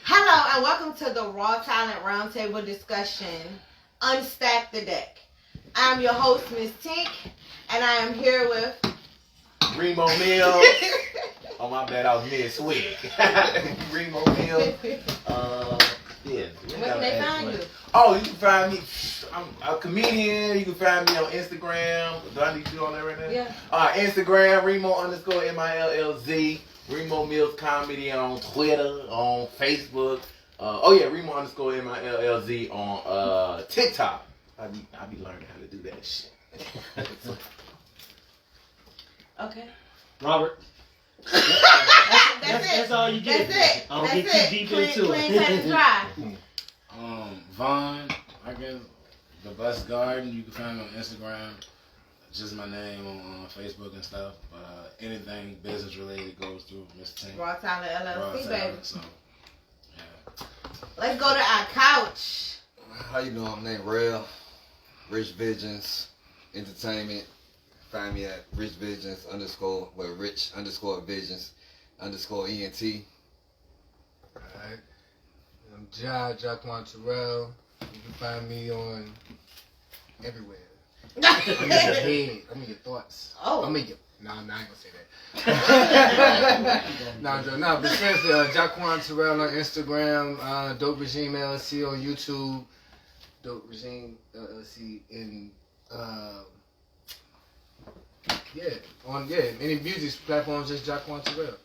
Hello and welcome to the Raw Talent Roundtable discussion, Unstack the Deck. I'm your host, Miss Tink, and I am here with Remo Mills. Oh my bad, I was mid swig. Remo Mills. Yeah. Where can they find you? Oh, you can find me. I'm a comedian. You can find me on Instagram. Do I need to do all that right now? Yeah. Instagram, Remo_MILLZ. Remo Mills Comedy on Twitter, on Facebook. Remo_MILLZ on TikTok. I be learning how to do that shit. Okay. Robert. That's all you get. That's it. I don't get too deep into clean, it. cut and dry. Vaughn, I guess the Bus Garden. You can find me on Instagram. Just my name on Facebook and stuff. But anything business related goes through Mr. Tank. Raw Talent LLC, baby. So, yeah. Let's go to our couch. How you doing? My name Rail. Rich Visions Entertainment. Find me at Rich Visions Rich_Visions_ENT. Alright. I'm Jaquan Terrell. You can find me on everywhere. I'm in your head. I'm in your thoughts. Oh. I'm in your... No, I ain't gonna say that. But seriously, Jaquan Terrell on Instagram, Dope Regime LLC on YouTube, Dope Regime LLC in any music platforms, just Jaquan Terrell.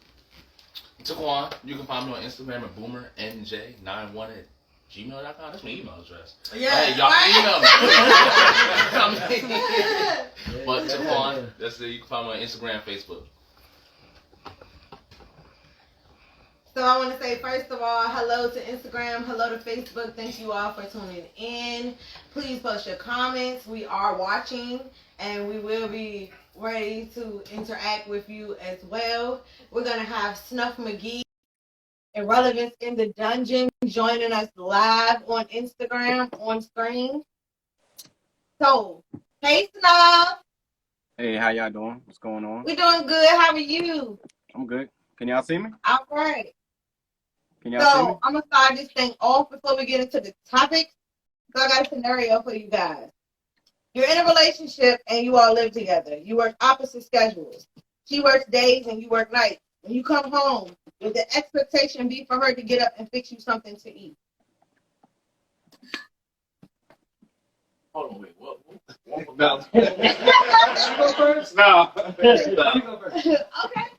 Taquan, you can find me on Instagram at boomerNJ91@gmail.com. That's my email address. Yeah. Hey, y'all email me. But Taquan, that's it. You can find me on Instagram, Facebook. So I want to say, first of all, hello to Instagram, hello to Facebook. Thank you all for tuning in. Please post your comments. We are watching, and we will be ready to interact with you as well. We're going to have Snuff McGee, Irrelevance in the Dungeon, joining us live on Instagram on screen. So, hey Snuff. Hey, how y'all doing? What's going on? We doing good. How are you? I'm good. Can y'all see me? All right. Can y'all see me? So, I'm going to start this thing off before we get into the topics. So, I got a scenario for you guys. You're in a relationship and you all live together. You work opposite schedules. She works days and you work nights. When you come home, would the expectation be for her to get up and fix you something to eat? Hold on, wait. What? No. You go first? No. Okay.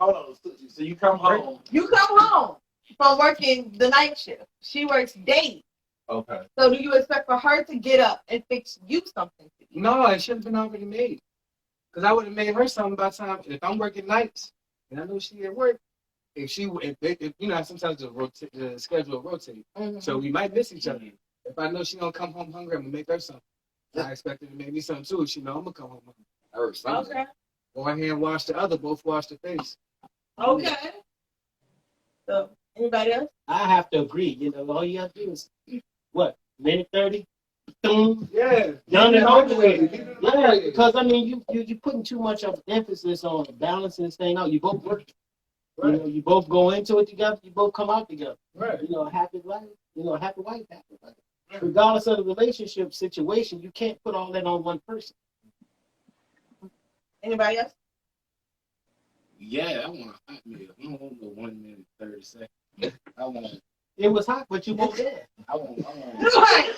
Hold on. So you come home. You come home from working the night shift. She works days. Okay. So do you expect for her to get up and fix you something to eat? No, it should have been already made. Because I would have made her something by the time, if I'm working nights, and I know she at work, if you know, sometimes the schedule rotate. Mm-hmm. So we might miss each other. If I know she don't come home hungry, I'm going to make her something. I expect her to make me something too. She know I'm going to come home hungry. Or something. Okay. One hand wash the other, both wash the face. Okay. So, anybody else? I have to agree. You know, all you have to do is, what, minute 30? Boom. Yeah. Done and over with. Yeah, because, I mean, you're putting too much of emphasis on balancing this thing out. You both work. Right. You know, you both go into it together. You both come out together. Right. You know, happy life. You know, happy wife, happy life. Regardless of the relationship situation, you can't put all that on one person. Anybody else? Yeah, I want a hot meal. I don't want the 1 minute 30 seconds. I want. It was hot, but you both there. I want. Right.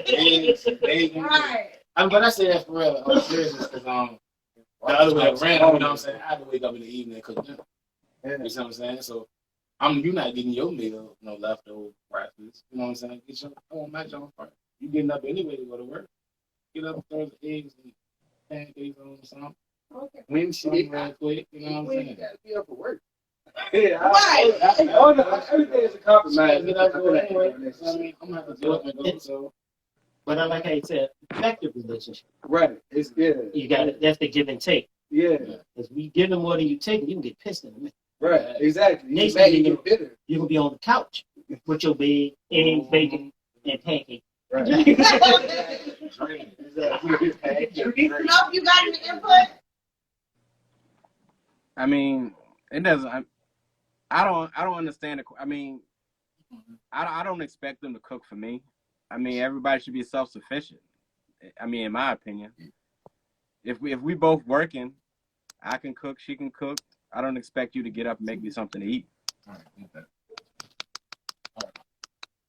Eggs. Right. But I say that for real. I'm serious because the other way around, you know what I'm saying? I have to wake up in the evening and cook dinner. You know what I'm saying? So you're not getting your meal, no leftover breakfast. You know what I'm saying? I want my job first. You getting up anyway to go to work. Get up, throw the eggs and pancakes on or something. Okay. When she Real quick, you know what I'm when you saying? got to be up for work. Yeah. Right. Everything is a compromise. Get up for anyway. I mean, I'm gonna have to do it and go. So But like I said, effective relationship. Right. It's good. You got it. That's the give and take. Yeah. Because we give them more than you take, you can get pissed in a minute. Right. Exactly. Next Make thing it get bitter. You can be on the couch with your bed, eggs, bacon, and pancakes. Right. Snuff, you got any input? I mean, it doesn't. I don't understand it. I mean, I don't expect them to cook for me. I mean, everybody should be self-sufficient. I mean, in my opinion, if we both working, I can cook, she can cook. I don't expect you to get up and make me something to eat.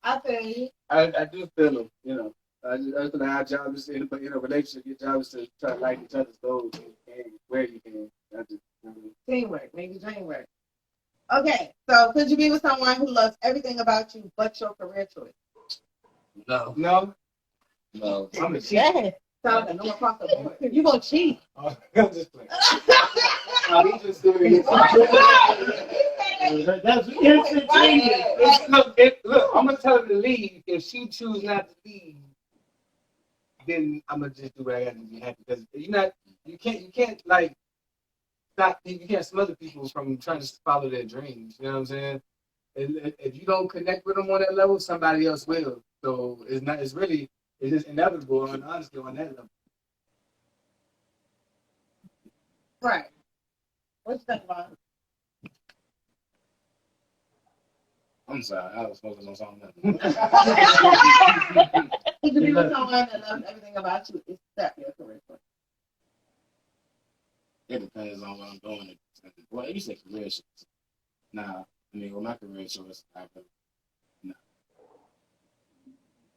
I feel you. I do feel them, you know. I just know our job is in a relationship. Your job is to try to like each other's goals when you can, where you can. Teamwork, maybe dream work. Okay, so could you be with someone who loves everything about you but your career choice? No. I'm a cheat. Yeah. Sounds like no one across the board. You gonna cheat? I'm just playing. He just doing it. That's instantaneous. Look, I'm gonna tell her to leave. If she choose not to leave, then I'm gonna just do what I got to be happy. Because you can't like stop. You can't smother people from trying to follow their dreams. You know what I'm saying? And if you don't connect with them on that level, somebody else will. So it's just inevitable, and honestly, on that level. Right. What you think about? I'm sorry, I was focused on something else. Could you be with someone that loves everything about you except your career choice? It depends on what I'm doing. Well, you say career choice. Nah, I mean, with my career choice, nah.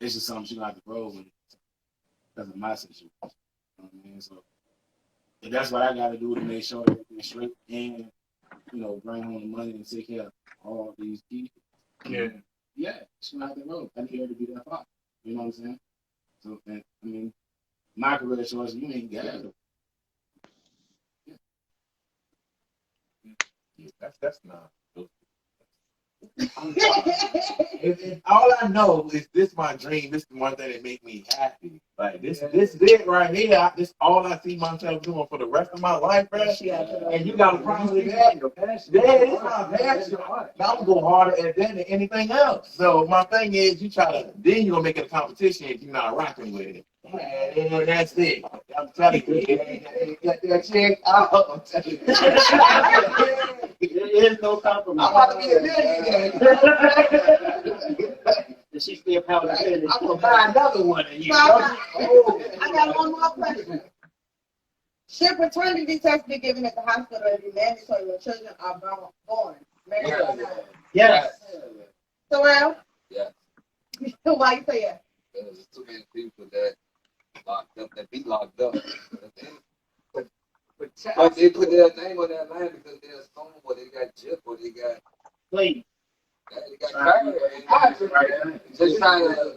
It's just something she gonna have to grow with because of my situation. You know what I mean? So if that's what I gotta do to make sure everything's straight and, you know, bring home the money and take care of all these people. Yeah, she gonna have to grow. I need her to be that father. You know what I'm saying? So, I mean, my career choice, you ain't got it. That's not. If all I know is this my dream. This is the one thing that make me happy. Like this is it right here. This all I see myself doing for the rest of my life, bro. And you got a problem with that? Yeah, it's my passion. Now I'm gonna go harder at that than anything else. So my thing is, you try to then you gonna make it a competition if you're not rocking with it. And that's it. I'm telling you, get that check out. I'm telling you. There is no compromise. I'm about to be a millionaire. And she still pounding I'm it. gonna buy another one of you. So I got one more question. Should paternity tests be given at the hospital and be mandatory when children are born? Married or not? Yes. So well? Yeah. Why you say yes? There's too many people that locked up, that be locked up. But they put their name on that line because they're someone where they got Jeff or they got Please. they got Kyrie. Just trying to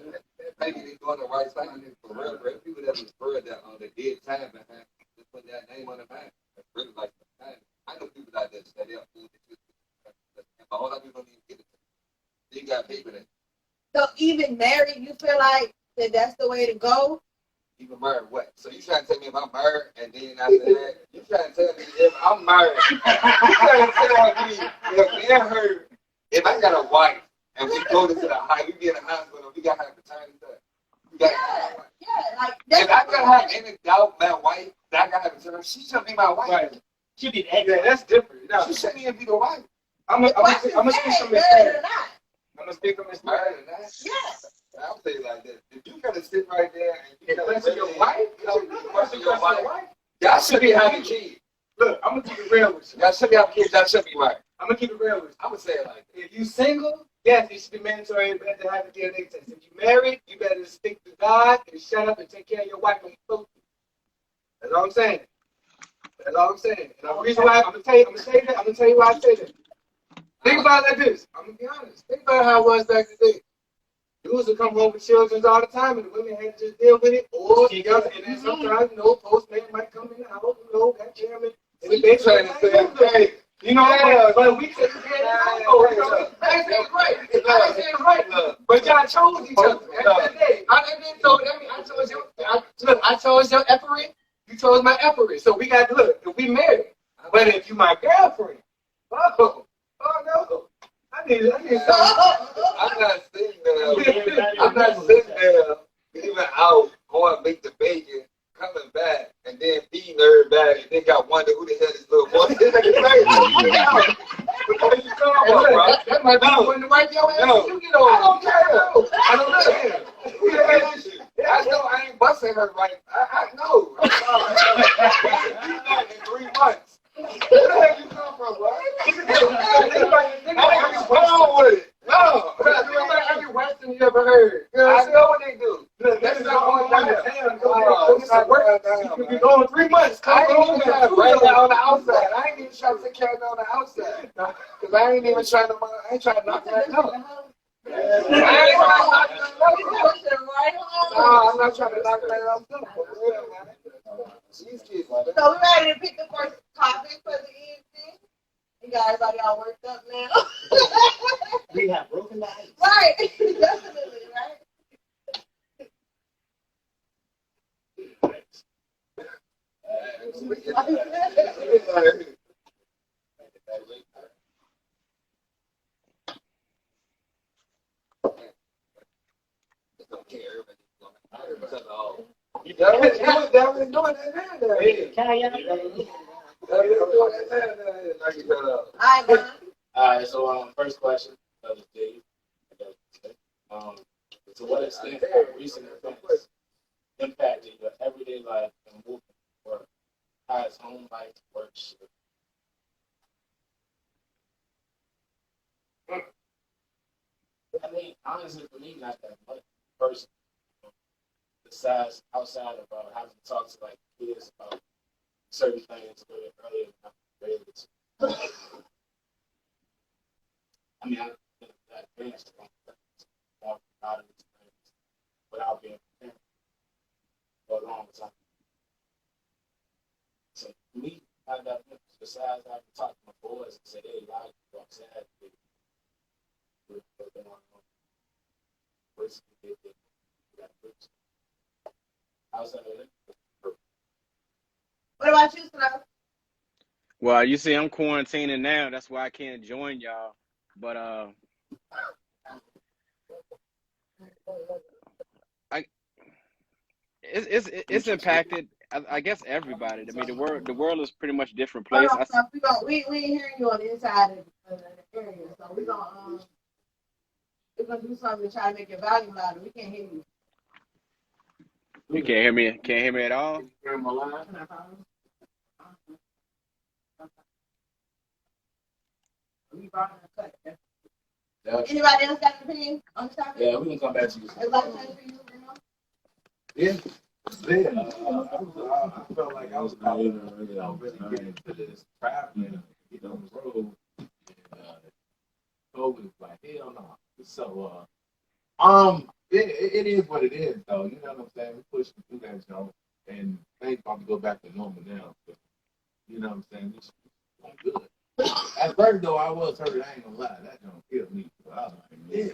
maybe they're doing the right thing for real. For people that refer that on the dead time behind, just put that name on the line. That's really like the time. I know people out there that they're food but all of people don't even get it. They got people that. So even married, you feel like that's the way to go? Even married what? So you trying to tell me if I'm married and then after that, you trying to tell me if I'm married. You trying to tell me if I got a wife and we go to the hospital, we be in the hospital, we got to have paternity test. Like if I gotta have any doubt my wife, that I gotta have paternity, she should be my wife. Right. She be Yeah, that's different. No, She shouldn't even be the wife. I'm gonna speak from experience. I'm gonna speak from experience. Yes. I'll say it like that. If you gotta sit right there and you gotta Question your wife? question your wife, y'all should be having kids. Look, I'm gonna keep it real with you. Y'all should be having kids. Y'all should be right. I'm gonna keep it real with you. I would say it like that. If you single, yes, it should be mandatory to have a DNA test. If you married, you better stick to God and shut up and take care of your wife when you're supposed to. That's all I'm saying. That's all I'm saying. And the reason why I'm gonna tell you why I say that. Think about it like this. I'm gonna be honest. Think about how it was back in the day. Dudes would come home with children all the time, and the women had to just deal with it. Or and then sometimes, postman might come in the house, goddamn it. And the bitch trying to say, you know, but we take care of the household. I ain't saying it right. But y'all chose each other. At the end of the day, I chose your effery. You chose my effery. So we got to look. If we married, but if you my girlfriend, oh no. I need something. I'm not sitting there leaving out, going make the bacon, coming back, and then feeding everybody, and then got wonder who the hell this little boy is. Where you come from, bro? That might be when to wipe your ass. No. You get over. I don't care. I don't care. I know I ain't busting her right. I know. I'm sorry. You know in 3 months. Where the heck you come from, bro? What's wrong with it? No. Think about every Western you ever heard. I know what they do. That's not one thing. You be going 3 months. I ain't even trying to break that on the outside. I ain't even trying to take care of it on the outside. Because I ain't even trying to, I ain't trying to knock that up. I ain't trying to knock that up. No, I'm not trying to knock that up. For real, man. These kids, man. So we ready to pick the first topic for the evening. You guys are y'all worked up now. We have broken the ice. Right. Definitely, right? That was doing that there. All right, man. Alright, so first question of the day. To what extent have recent events impacted your everyday life and movement to work? How has home life work shifted? I mean, honestly, for me, not that much. Personally, besides outside of having to talk to like kids about certain things a little bit earlier than I'm able to. I mean, I advanced on a lot of these things without being prepared for a long time. So for me, not that much. Besides, I can talk to my boys and say, hey, y'all go outside. We're going on. What about you, Snow? Well, you see, I'm quarantining now. That's why I can't join y'all. But it's impacted. I guess everybody. I mean, the world is pretty much a different place. Hold on, Snow. We ain't hearing you on the inside of the area, so we're gonna do something to try to make your volume louder. We can't hear you. You can't hear me. Can't hear me at all. Anybody else got an opinion on the topic? Yeah, we can come back to you. Everybody got an opinion, Bruno? Yeah. I felt like I was really getting into this traveling, on the road. And, COVID was like, hell no. So, it is what it is, though. You know what I'm saying? We pushing through that, Joe. And things about to go back to normal now. So, you know what I'm saying? It's good. At first, though, I was hurt. I ain't gonna lie. That don't kill me. So I was like, yeah.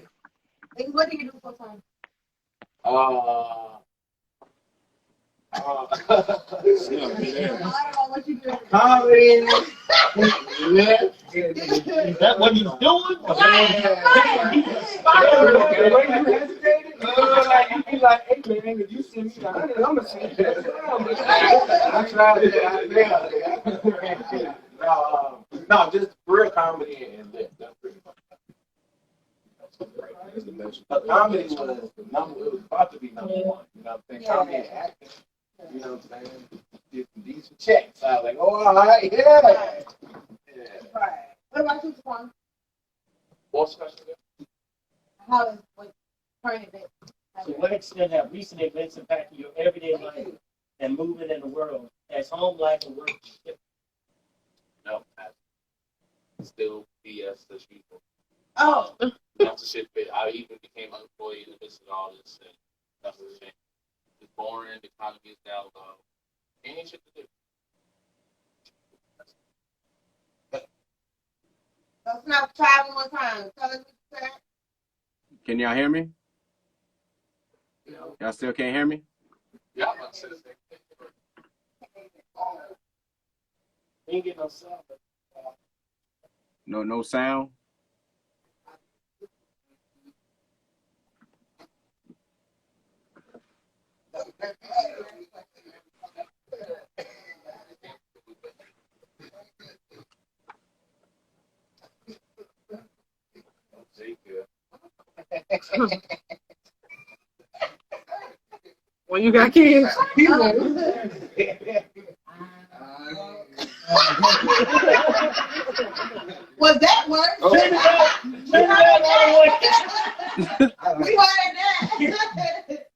What do you do full time? I don't know what you doing. Comedy. Yeah. Is that what he's doing? You be like, hey man, if you send me 100, I'm gonna send you I tried that. No, just real comedy and lip. That's pretty much. But comedy was it was about to be number one. You know what I'm saying? Comedy and acting. You know what I'm saying? Get some decent checks. I was like, oh, all right, yeah. Right. What about you, Swan? What's question? How is turning it? To what extent have recent events impacted your everyday life and movement in the world as home life and work? No, still BS as usual. Oh. That's the shit. I even became unemployed in the midst of all this, and that's the shame. It's boring. The economy is down low. Ain't shit to do. Let's not try one more time. Tell us what you said. Can y'all hear me? Y'all still can't hear me? Yeah, I'm not saying Ain't get no sound. No sound. When you got kids, Was that worse? Oh. We heard that.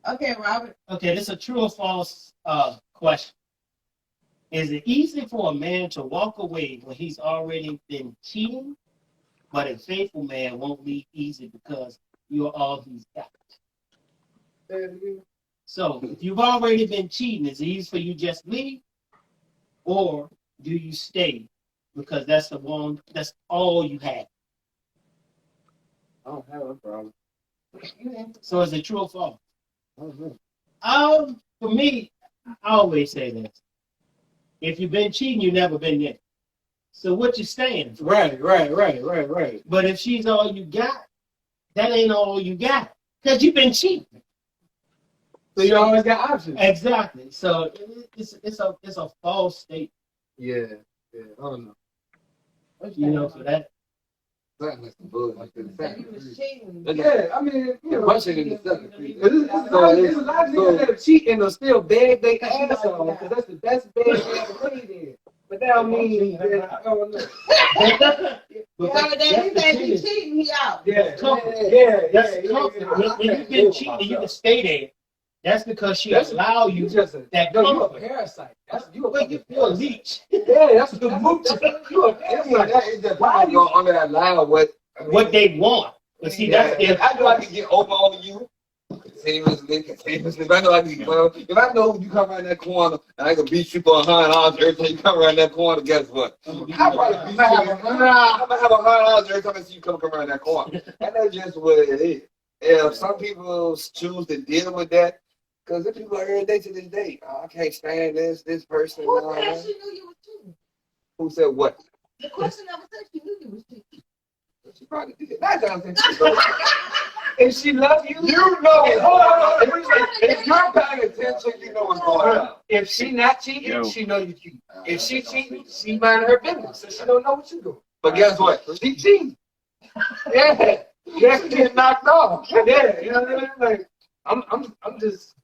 Okay, Robert. Okay, this is a true or false question. Is it easy for a man to walk away when he's already been cheating, but a faithful man won't leave easy because you're all he's got? So, if you've already been cheating, is it easy for you just leave, or do you stay because that's all you have? I don't have a problem. So, is it true or false? For me, I always say this. If you've been cheating, you've never been there. So what you staying for? Right. But if she's all you got, that ain't all you got. Because you've been cheating. So you always got options. Exactly. So it's a false state. Yeah. I don't know. You know, for that. That's some bullshit. You was cheating. Yeah, I mean, you know. Question in the second. There's a lot of niggas that are cheating or still beg they ass off because that's the best bed they ever laid in. But that don't mean that, I don't know. The other day he said he cheating, he out. Yeah. That's comfort. When you've been cheating, you can stay there. That's because she allow you just that you a comfort. parasite. That's you a When you're a leech. Yeah, that's the move. You a parasite. Why you go under that line? What they want. But see, that's their I know I can get over on you. Continuously. If I know I can get if I know you come around that corner and I can beat you for $100 every time you come around that corner, guess what? I probably beat you. I'm gonna have $100 every time I see you come around that corner. And that's just what it is. If some people choose to deal with that, because the people are every day to this day. Oh, I can't stand this person. Who said she knew you was cheating? Who said what? The question never said she knew you was cheating. She probably did. That's what I'm saying. If she love you, You know it. Hold on. If you're paying attention, you know what's going on. if she not cheating, she know you cheating. If she cheating, she mind her business, so she don't know what you doing. But guess what? She cheating. Yeah, she get knocked off. Yeah, you know what I mean? Like, I'm just.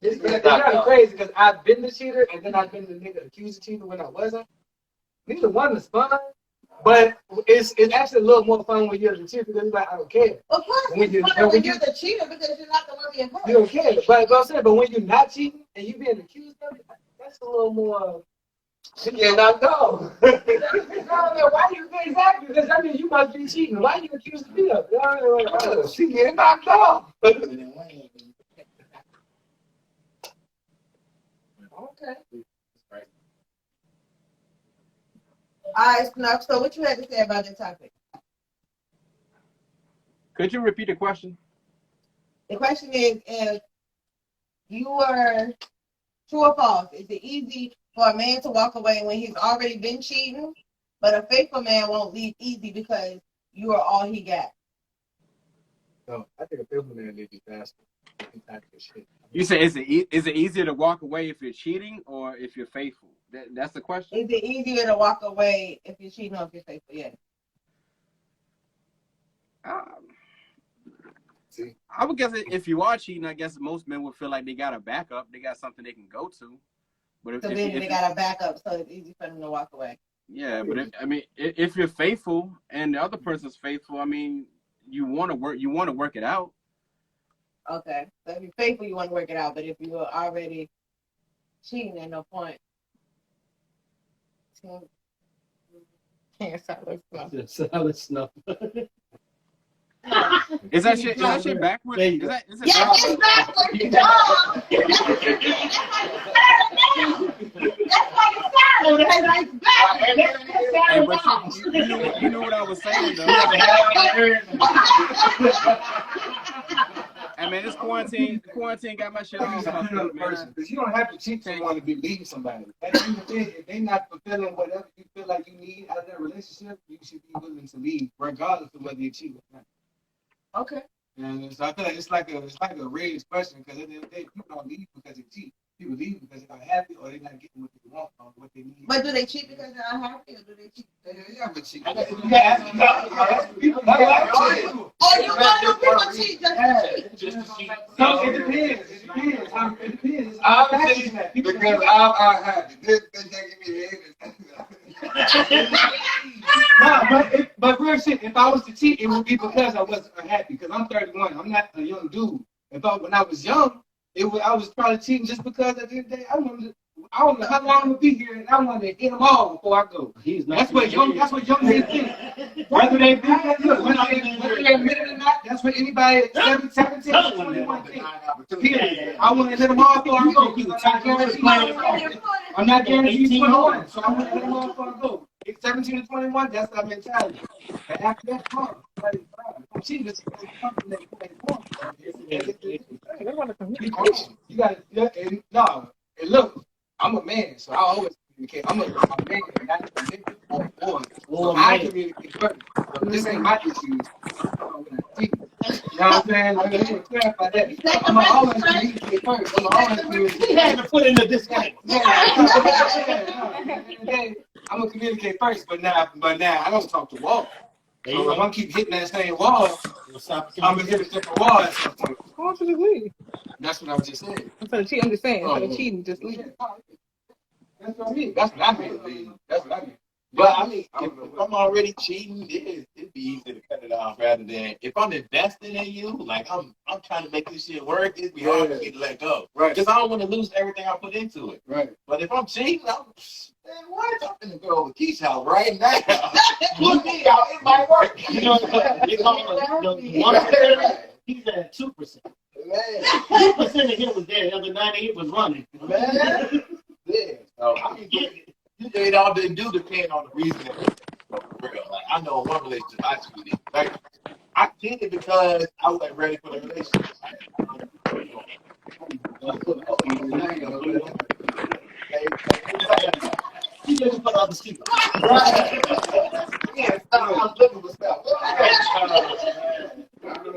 It's kind of crazy because I've been the cheater and then I've been the nigga accused of cheating when I wasn't. Neither one is fun, but it's actually a little more fun when you're the cheater because you're like, I don't care. Of course, When you- it's funny when you're the cheater because you're not the one being hurt. You don't care. But I'm saying, but when you're not cheating and you being accused of it, that's a little more. She getting knocked off. Why you exactly? Because I mean, you must be cheating. Why you accused me of it? She getting knocked off. Okay. All right, Snuff. So what you had to say about the topic? Could you repeat the question? The question is, if you were true or false, is it easy for a man to walk away when he's already been cheating, but a faithful man won't leave easy because you are all he got? No, I think a faithful man leaves you faster. You say is it easier to walk away if you're cheating or if you're faithful? That's the question. Is it easier to walk away if you're cheating or if you're faithful? Yeah. See, I would guess if you are cheating, I guess most men would feel like they got a backup. They got something they can go to. But if, So then they got a backup, so it's easy for them to walk away. yeah, but if you're faithful and the other person's faithful, I mean, you want to work it out. Okay. So if you're faithful, you want to work it out. But if you are already cheating, there's no point. solid snuff. Is that shit backwards? There you go. Is it Yeah, backwards? it's backwards, dog. That's why it's backwards. It's backwards. Hey, but you knew what I was saying, though. Hey, man, this quarantine got my shit all fucked up, man. Because you don't have to cheat to want to be leaving somebody. At the end of the day, if they're not fulfilling whatever you feel like you need out of that relationship, you should be willing to leave, regardless of whether you cheat or not. Okay. And so I feel like it's like a raised question because at the end of the day, people don't leave because they cheat. People leave because they're not happy or they're not getting what they want or what they need. But do they cheat because they're unhappy or do they cheat? yeah, but she. You gotta ask people. Because I'm happy. This bitch ain't give me anything. But real shit, if I was to cheat, it would be because I wasn't happy. Because I'm 31. I'm not a young dude. When I was young, I was probably cheating just because at the end of the day, I don't know how long I'm gonna be here, and I want to hit them all before I go. That's what young men think. Whether they admit it or not, that's what anybody at 17 to 21 think. Period. I want to hit them all before I go. I'm not guaranteed 21, so I want to hit them all before I go. It's 17 to 21, that's our mentality. And after that, she just something that you got to no. And look, I'm a man, so I always communicate. I'm a man, not a nigga or a boy. So I communicate first. So this ain't my issues. You know what I'm saying? I just want to clarify that. I'm always communicate first. I'm always communicate. We had to put in the disclaimer. I'm gonna communicate first, but now I don't talk to wall. So if I keep hitting that same wall, I'm gonna hit a different wall at some point. Why don't you just leave? That's what I was just saying. Instead of cheating, I'm just saying. Instead of cheating, just leave. That's what I mean. That's what I mean. That's what I mean. But I mean, if I'm already cheating, it'd be easy to cut it off rather than if I'm investing in you, like I'm trying to make this shit work, it'd be hard for me to let go. Right. Because I don't want to lose everything I put into it. Right. But if I'm cheating, man, what? I'm gonna go over Keith's house right now. Put me out, it might work. You know, they call the 1%. He's at 2%. Man. 2% of him was there. The other 98 was running. Man. Yeah. So I mean, it all do depend on the reason. For real. Like I know in one relationship I cheated. Like I did it because I wasn't ready for the relationship. He didn't put on the speaker. Yeah, I'm looking for stuff.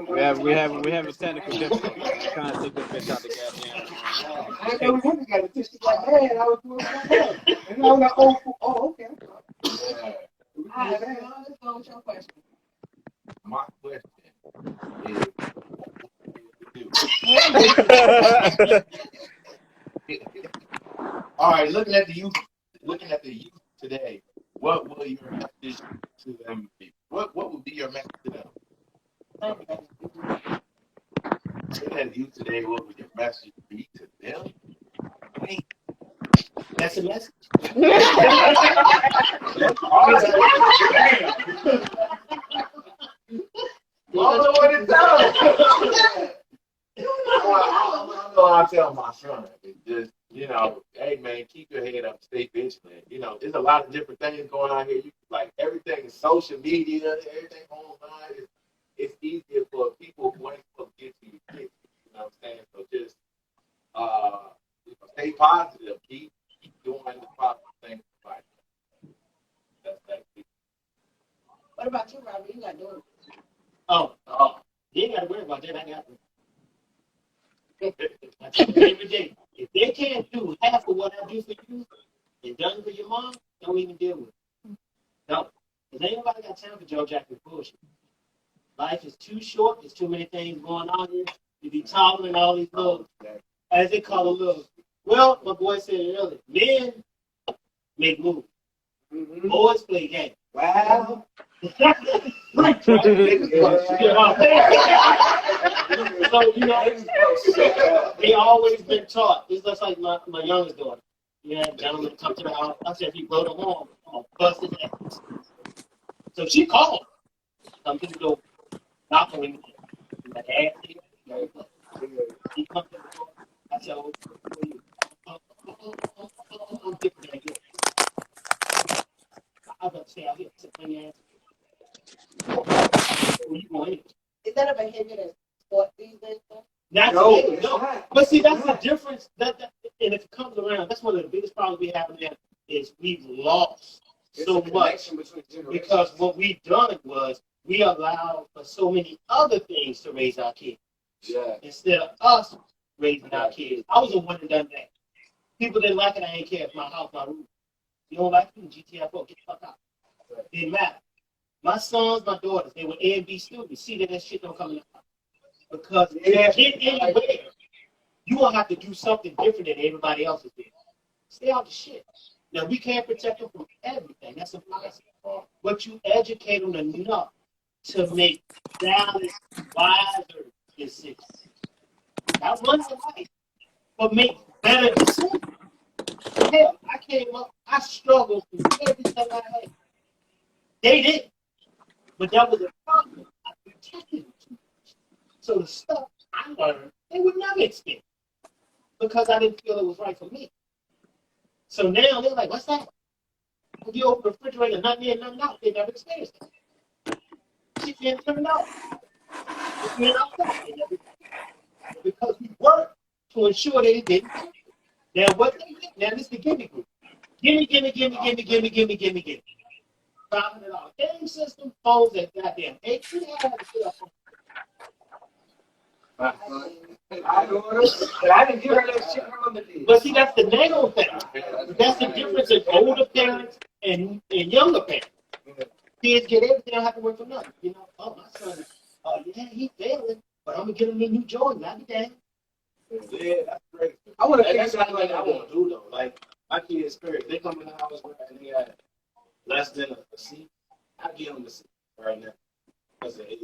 We have a technical difficulty. I'm trying to take this bitch out the goddamn. I know we got a tissue like man. I was doing that. And I was like, oh, okay. All right, let's go with your question. My question is, all right, looking at the youth today, what will your message to them be? What would be your message to them? Looking at the youth today, what would your message be to them? Wait, That's a message. I tell my son, just, hey man, keep your head up, stay vigilant. There's a lot of different things going on here. Everything is social media, everything online. It's easier for people who ain't supposed to get to you. You know what I'm saying? So just stay positive. Keep doing the positive things. That's it. What about you, Robbie? You got to do it. Oh, you ain't got to worry about that. I got it. I tell you every day. If they can't do half of what I do for you and done for your mom, don't even deal with it. No. Because ain't nobody got time for Joe Jackson bullshit. Life is too short. There's too many things going on here. You be toddling all these little, as they call them, little. Well, my boy said it earlier. Men make moves. Mm-hmm. Boys play games. Wow. Right. So, they always been taught. It's just like my youngest daughter. Yeah, gentleman come to the house. I said, if he blow the horn, I'm going to bust his ass. So she called. Some people go knock on him. My dad here. He comes to the door. I said, oh, I'm different than you. I was about to say, I'll get to your ass. Is that a behavior that's taught these days? No. But see, that's the difference. And if it comes around, that's one of the biggest problems we have now is we've lost so much because what we've done was we allowed for so many other things to raise our kids. Yeah. Instead of us raising our kids. I was the one that done that. People didn't like it. I ain't care. It's my house, my roof. You don't like it? GTFO, get the fuck out. Didn't matter. My sons, my daughters, they were A and B students. See that shit don't come in the house. Because if you get anywhere, you will have to do something different than everybody else is doing. Stay out of shit. Now, we can't protect them from everything. That's a philosophy. But you educate them enough to make valid, wiser decisions. Not run the life, but make better decisions. Hell, I came up, I struggled through everything I had. They didn't. But that was a problem. I protected them too much. So the stuff I learned, they would never experience because I didn't feel it was right for me. So now they're like, what's that? When you open the refrigerator, nothing in, nothing out, they never experienced it. Shit didn't turn out. It's been outside. They never experienced it. Because we worked to ensure they didn't. Now what they get, now this is the gimme group. Gimme. $500. Game system, phones, and goddamn $800 to fill up. I didn't give her that shit. Her mama did. But see, that's the nano thing. That's the difference in older parents and younger parents. Kids get everything, don't have to work for nothing. You know, oh, my son, yeah, he failing, but I'm gonna get him a new Jordan. I'll be damned. Yeah, that's great. I want to That's figure something something I want to do though. Like my kids, period. They come in the house and they got less than a seat. I give them a seat right now because of age.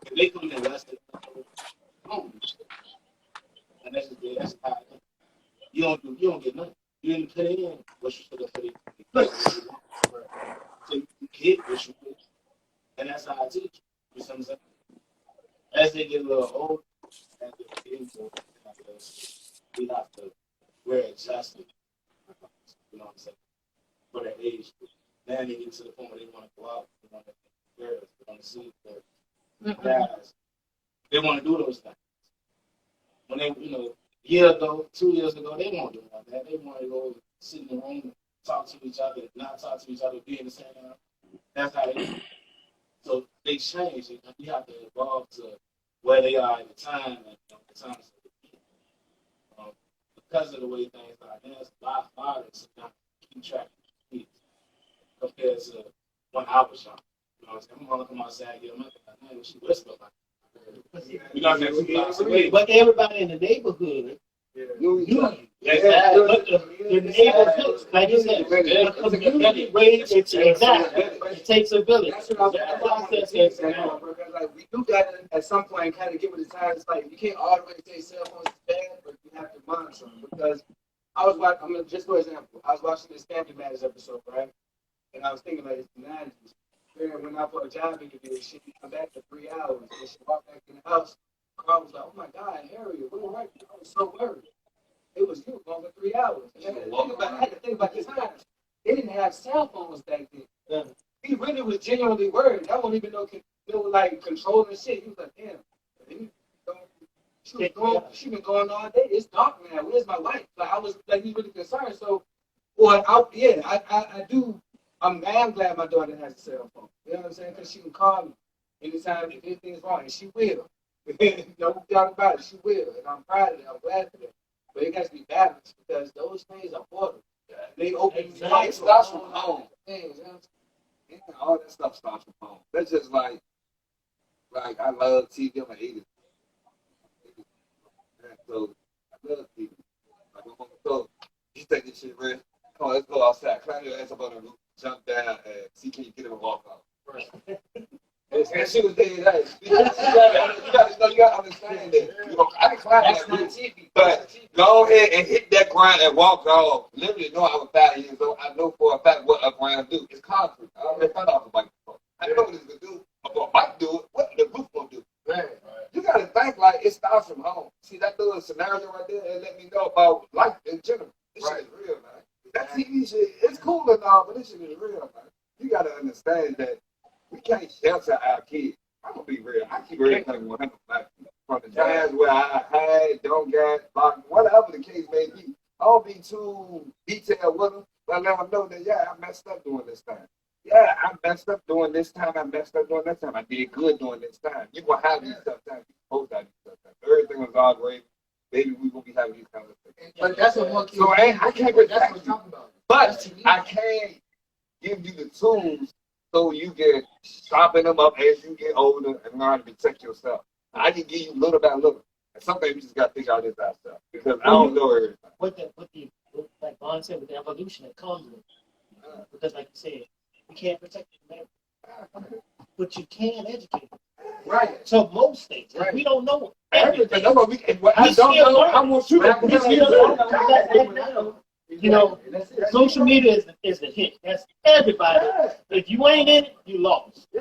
If they come in less than I don't do shit. And that's how I think. You don't get nothing. You didn't put in what you should have put in. So you get what you put in. And that's how I teach. You see what I'm saying? As they get a little older, as they get into it, we have to wear adjustment. You know what I'm saying? For their age. Now they get to the point where they want to go out, they want to get girls, they want to see their guys. They want to do those things. When they, a year ago, 2 years ago, they won't do like that. They want to go sit in the room and talk to each other, not talk to each other, be in the same room. That's how they do. So they change. You have to evolve to where they are at the time and the times of the kid. Because of the way things are now, it's a lot harder to keep track of kids compared to when I was young. You know what I'm saying? I'm gonna come outside and get them up and she whisper like, you know what I'm saying? But everybody in the neighborhood knew you. Exactly. But the neighborhood, like you said, the community raised it. Exactly. It takes a village. That's what I was like, we do got to, at some point, kind of get with the times. Like, you can't always say cell phones is bad, but you have to monitor them. Because I was watching, just for example, I was watching this Family Matters episode, right? And I was thinking like, it's the 90s. And when I for a job interview, she would come back for 3 hours. And she walked back in the house. Carl was like, oh my God, Harriet, what are you? I was so worried. It was you going for 3 hours. And I had to think about this time. They didn't have cell phones back then. Yeah. He really was genuinely worried. I won't even know like controlling shit. He was like, damn. She been going all day. It's dark now. Where's my wife? Like I was like, he's really concerned. So, I do. I'm glad my daughter has a cell phone. You know what I'm saying? Because she can call me anytime if anything's wrong, and she will. No doubt about it, she will. And I'm proud of it. I'm glad for that. But it has to be balanced because those things are portable. They open. Exactly. It starts from home. Yeah, all that stuff starts from home. That's just like I love TV. I'm an 80s. So I love TV. Like I'm on the go. You take this shit, Red. Come on, let's go outside. Climb your ass up on the roof, jump down, and see can you get him and walk out. Right. And she was dead nice. You gotta understand that. You know, I can climb that roof, but go ahead and hit that ground and walk off. Literally, know I was 5 years old. I know for a fact what a ground do. It's concrete. I already found off a bike before. I know what it's gonna do. But for a bike do it, what the roof gonna do? Right. You gotta think like it starts from home. See that little scenario right there, and let me know about life in general. This shit is real, man. That TV shit, it's cool and all, but this shit is real, man. You gotta understand that we can't shelter our kids. I'm gonna be real. I keep everything 100 from the times where I had, don't get, whatever the case may be. I don't be too detailed with them, but I let them know that, yeah, I messed up doing this time. Yeah, I messed up doing this time. I messed up doing that time. I did good doing this time. You're going to have these tough times. You're supposed to have these tough times. Everything was all great. Maybe we will be having these conversations. But that's what one kid. So I can't protect that's what you. I'm talking about. But I can't give you the tools so you can sharpen them up as you get older and learn to protect yourself. I can give you little by little. And some things we just got to figure out this ourselves because I don't know everything. Like Bond said, with the evolution that comes with it. Because, like you said, you can't protect the man, but you can educate them. Right. So most things, Right. we don't know Everything. everything. That's what I don't know. I want you to. You know, social media is the hit. That's everybody. If you ain't in it, you lost. Yeah.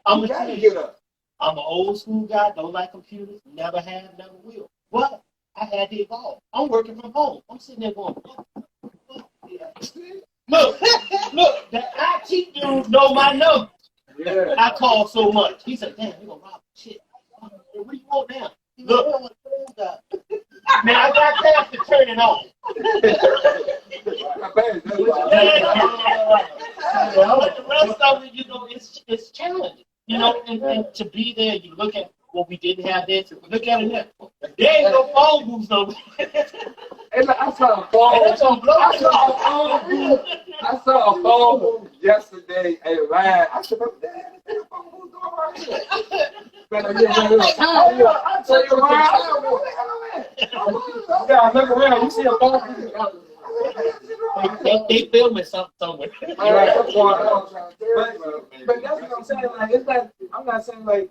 I'm You gonna gotta tell you, get up. I'm an old school guy. Don't like computers. Never have, never will. But I had to evolve. I'm working from home. I'm sitting there going, look, the IT dude know my number. Yeah. I call so much. He said, damn, you gonna rob shit. What do you want now? Look, now I got time to turn it on. Not bad. That's what But the rest of it, you know, it's challenging. You know, and to be there, you look at what we didn't have there. Look at it now. There ain't no phone booths no more. I saw a phone booth. I saw a phone booth yesterday at Ryan. I said, damn, this phone booth going right here. I tell you, Ryan, yeah, I look around, you see a phone booth. They filming something somewhere. Right, what's going on? But that's what I'm saying. Like, it's like, I'm not saying like,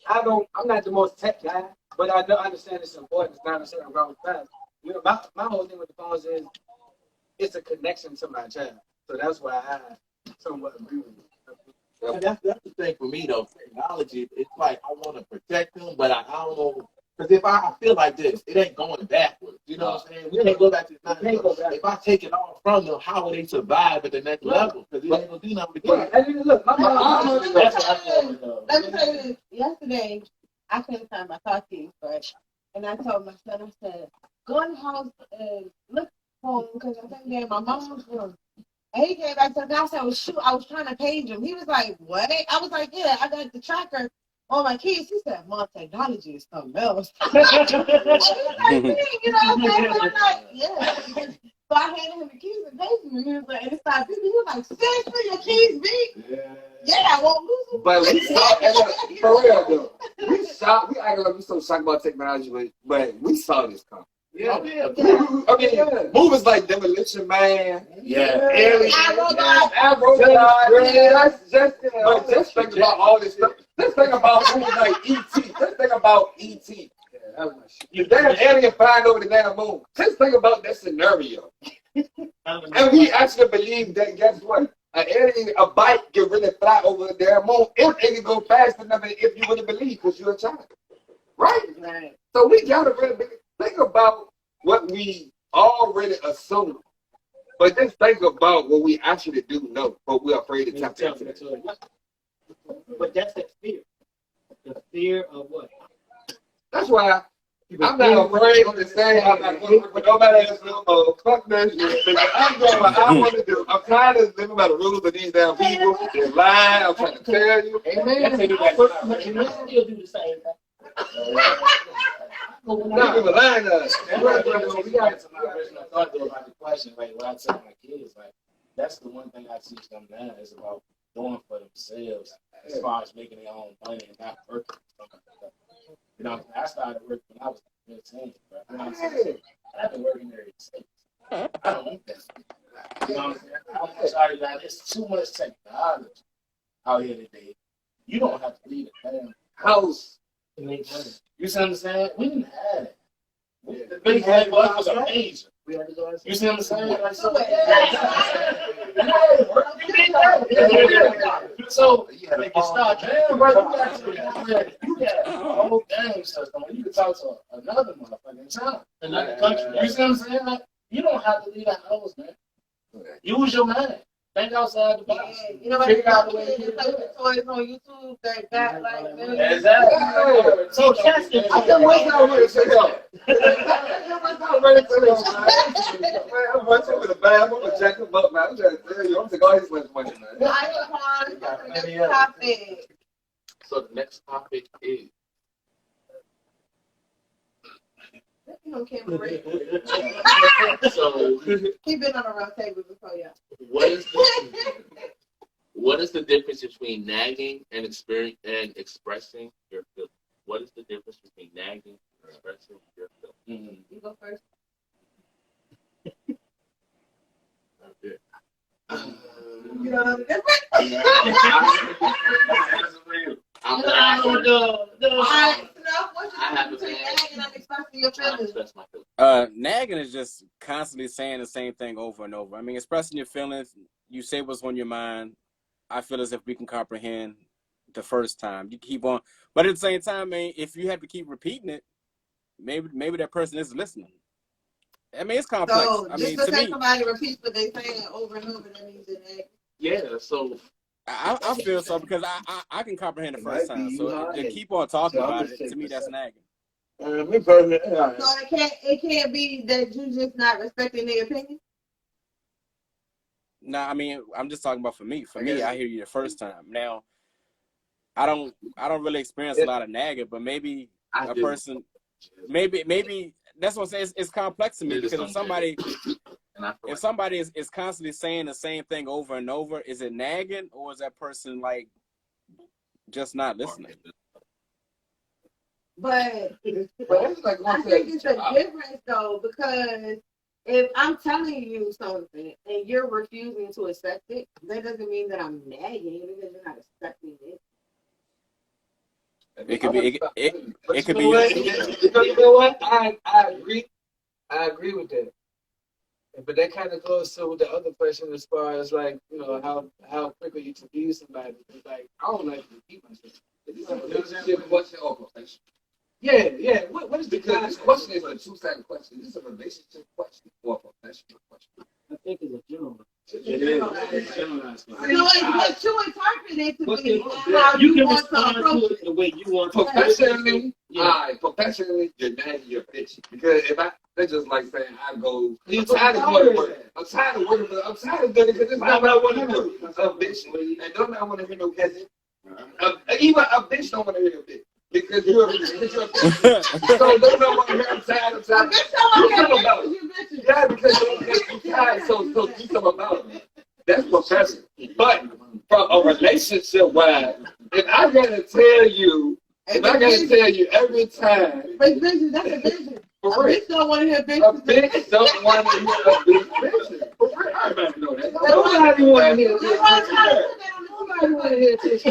I'm not the most tech guy, but I understand it's important. It's not necessarily wrong with that. You know, my whole thing with the phones is it's a connection to my child. So that's why I somewhat agree with you. And that's the thing for me though. Technology, it's like I want to protect them, but I don't know. Because if I feel like this, it ain't going backwards. You know what I'm saying? We can't go back to the time. If I take it all from them, how will they survive at the next level? Because it ain't gonna do nothing with Yeah, and look, my mom. Let me tell you this. Yesterday, I couldn't find my car keys, right? And I told my son, I said, go in the house and look for him because I think they're in my mom's room. And he came back to the house and I was trying to page him. He was like, what? I was like, yeah, I got the tracker on my keys. He said, Mom, technology is something else. And he was like, you know what I'm saying? So I'm like, yeah. So I handed him the keys and paged him. And he was like, and it started beeping. He was like, seriously, your keys beep? Yeah, I won't lose them. But we saw, for real though, we act like we so shocked about technology, but we saw this come. Yeah. I mean, movies like Demolition Man, Alien, but just think about all this stuff. Just think about movies like E.T. Just think about E.T. You damn alien flying over the damn moon. Just think about that scenario. And we actually believe that, guess what? An alien, a bike can really fly over the damn moon if it can go fast enough if you really believe because you're a child. Right? So we gotta really think about what we already assume. But just think about what we actually do know, but we're afraid to tap into it. But that's that fear. The fear of what? That's why I'm not afraid to say I'm not going to work with nobody else no more. Fuck that shit. I'm doing what I want to do. I'm tired of living by the rules of these damn people. They're lying. I'm trying to tell you. Amen. But you still do the same thing. Not even lying to us. We got to my original thought though about the question. Like when I tell my kids, like that's the one thing I teach them now is about doing for themselves as far as making their own money and not working. You know, I started working when I was 15. Bro. You know what I'm saying? I've been working there since. I don't want that. You know what I'm saying? I'm sorry, it's too much technology out here today. You don't have to leave a damn house to make money. You see what I'm saying? We didn't have it. The big head was amazing. You see what I'm saying? Like, so when you start damn, bro, you got a whole game system. You can talk to another motherfucker in town, another country. You see what I'm saying? Like, you don't have to leave that house, man. Use your mind. Think outside the box. Yeah, you know what? Figure out the way to play with toys on YouTube. They got like exactly. So that's the. I can't wait till I'm ready to say that. I'm ready to say that. Man, I'm running to the bathroom. I'm going to jack him up, man. I'm trying to tell you. I'm going to go ahead and spend money, man. Topic. So the next topic is You can't break. so Keep it on a round table before y'all. what is the difference between nagging and expressing your feelings? What is the difference between nagging You go first. You know what I'm saying? Nagging is just constantly saying the same thing over and over. I mean, expressing your feelings. You say what's on your mind. I feel as if we can comprehend the first time. You keep on, but at the same time, man, if you have to keep repeating it, maybe that person isn't listening. I mean, it's complex. So I just mean, because to me, somebody repeats what they saying over and over, that means they're nagging. Yeah, so I feel so because I can comprehend the first time. So to keep on talking about it, to me, that's nagging. Me personally, So it can't be that you just not respecting their opinion. No, I mean, I'm just talking about for me. For me, I hear you the first time. Now, I don't really experience a lot of nagging, but maybe a person, maybe that's what I'm saying. It's complex to me because if somebody is constantly saying the same thing over and over, is it nagging or is that person like just not listening? But it's like I think it's a difference though, because if I'm telling you something and you're refusing to accept it, that doesn't mean that I'm nagging because you're not accepting it. It could be. It could be. You know what? I agree. I agree with that. But that kind of goes to the other question as far as like, you know, how quickly you confuse somebody. It's like, I don't like to repeat myself. Yeah. What is because this question is a two-sided question. This is a relationship question or a professional question. I think it's a general. So it's what you interpret it to be how You can want to respond approach to it the way you want to. Professionally, you're nagging your bitch. Because if that's just like saying I'm tired of working because it's not what I want to do. A bitch, and don't I want to hear no peasant. Even a bitch don't want to hear a bitch. Because you're a bitch. So don't want to hear I'm tired. Do something about it. Yeah, because you're tired, so do something about it. That's professional. But from a relationship wise, if I gotta tell you every time. But bitches, that's a vision. A bitch don't want to hear bitches. A bitch don't want to hear a bitch. For real, everybody know that. Nobody want to hear a bitch. Nobody want to hear bitches.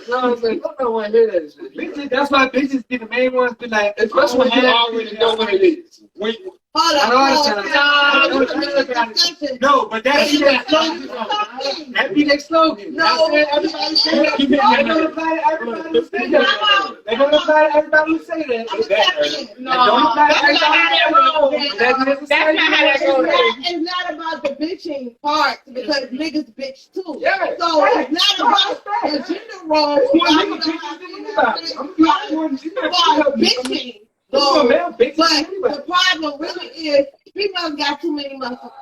Nobody want to hear that shit. Bitches, that's why bitches be the main ones be like, especially when you already know what it is. No, but that be their slogan. That be their slogan. No, everybody say that. They're gonna apply to everybody who say that. They're gonna apply to everybody who say that. Don't apply to everybody. That's not how that goes. It's not about the bitching part because niggas bitch too. Yeah. So it's not about the gender role. It's about bitching. So, but the problem really is females got too many muscles.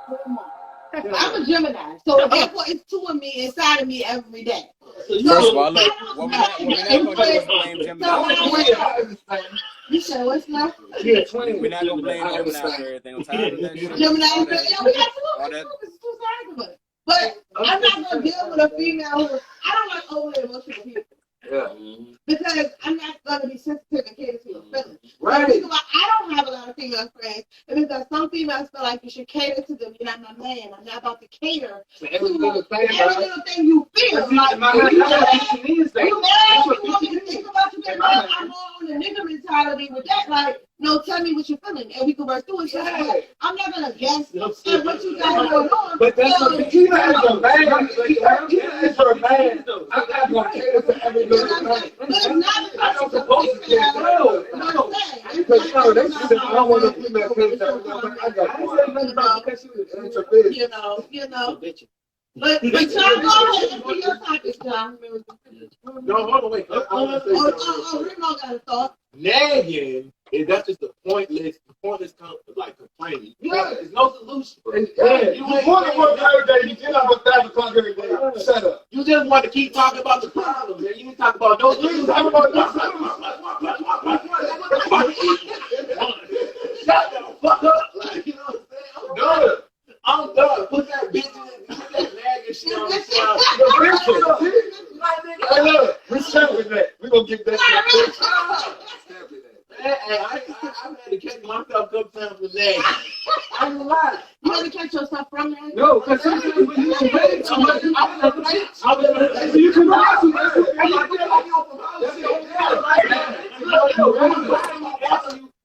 I'm a Gemini, so therefore it's two of me inside of me every day. First of all, look, what we're not going to do is blame Gemini. You said what's not? We're not going to blame Gemini for everything. I'm tired of that shit. Gemini, we got two sides of us. But I'm not going to deal with a female who, I don't like overly emotional people. Yeah. Because I'm not going to be sensitive and cater to your feelings. Right. So I don't have a lot of female friends. And because some females feel like you should cater to them. You're not my man. I'm not about to cater to every little thing you feel. Like, you want me to think about you, I'm more on the nigga mentality with that. Like, no, tell me what you're feeling, and we can work through it. Yeah. I'm not gonna guess what you got going on. But that's what you guys are man. I'm not gonna cater to every little thing. I'm not supposed to cater to because they said I don't want to female cater to everything. I got you know. But y'all go ahead and do your topic, John. No, hold on, wait. Remo got a thought. Nagging is that's just a pointless like complaining. Yeah, there's no solution. You want to work every day. You get up at 5 o'clock every day. Shut up. You just want to keep talking about the problem, man. You need to talk about no solution. Talk about no Shut the fuck up. Like, you know what I'm saying? I'm done. Put that bitch in that nagging shit on the side. Hey, look, we start with that. We're going to get that. nagging. I ain't gonna lie. You ever catch yourself from that? No, because sometimes when you way too much, you can watch it.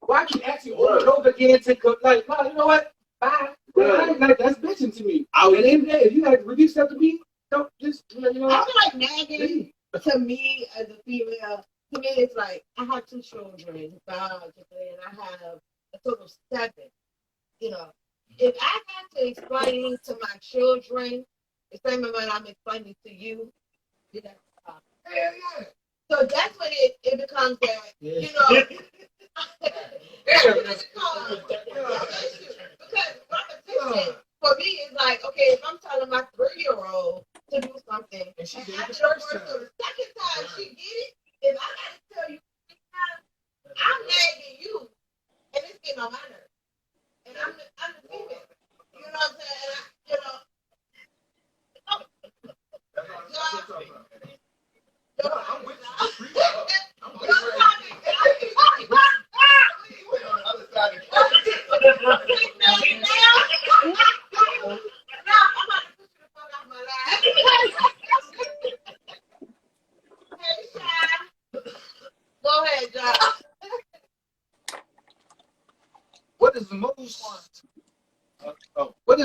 Why keep asking over and over again to go, like, no, you know what? Bye. Like, that's bitching to me. At the end of the day, if you like review stuff to me, don't just, you know. I feel like nagging to me as a female, to me it's like I have 2 children, biologically, and I have a total of 7. You know, if I have to explain to my children the same amount I'm explaining to you, then that's a problem. Yeah. So that's when it becomes that, you know. Because repetition for me is like, okay, if I'm telling my 3-year-old to do something, and after the first or the second time she get it, if I gotta tell you 3 times, I'm nagging you, and it's getting on my nerves. And I'm the female. You know what I'm saying? I'm with you. Go ahead, Josh. What is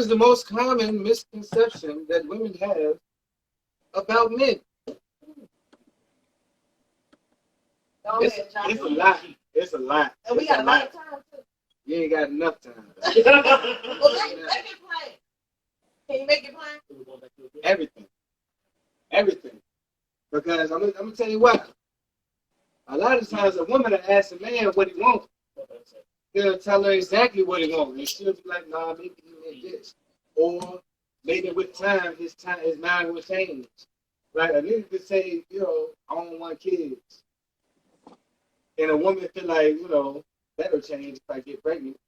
the most common misconception that women have about men? It's a lot. It's a lot. And we got a lot of time too. You ain't got enough time. Well, make it plain. Can you make it plain? Everything. Because I'm gonna tell you what. A lot of times a woman will ask a man what he wants. He'll tell her exactly what he wants. And she'll be like, nah, maybe you need this. Or maybe with time, his mind will change. Like a nigga could say, you know, I don't want kids. And a woman feel like, you know, that'll change if I get pregnant.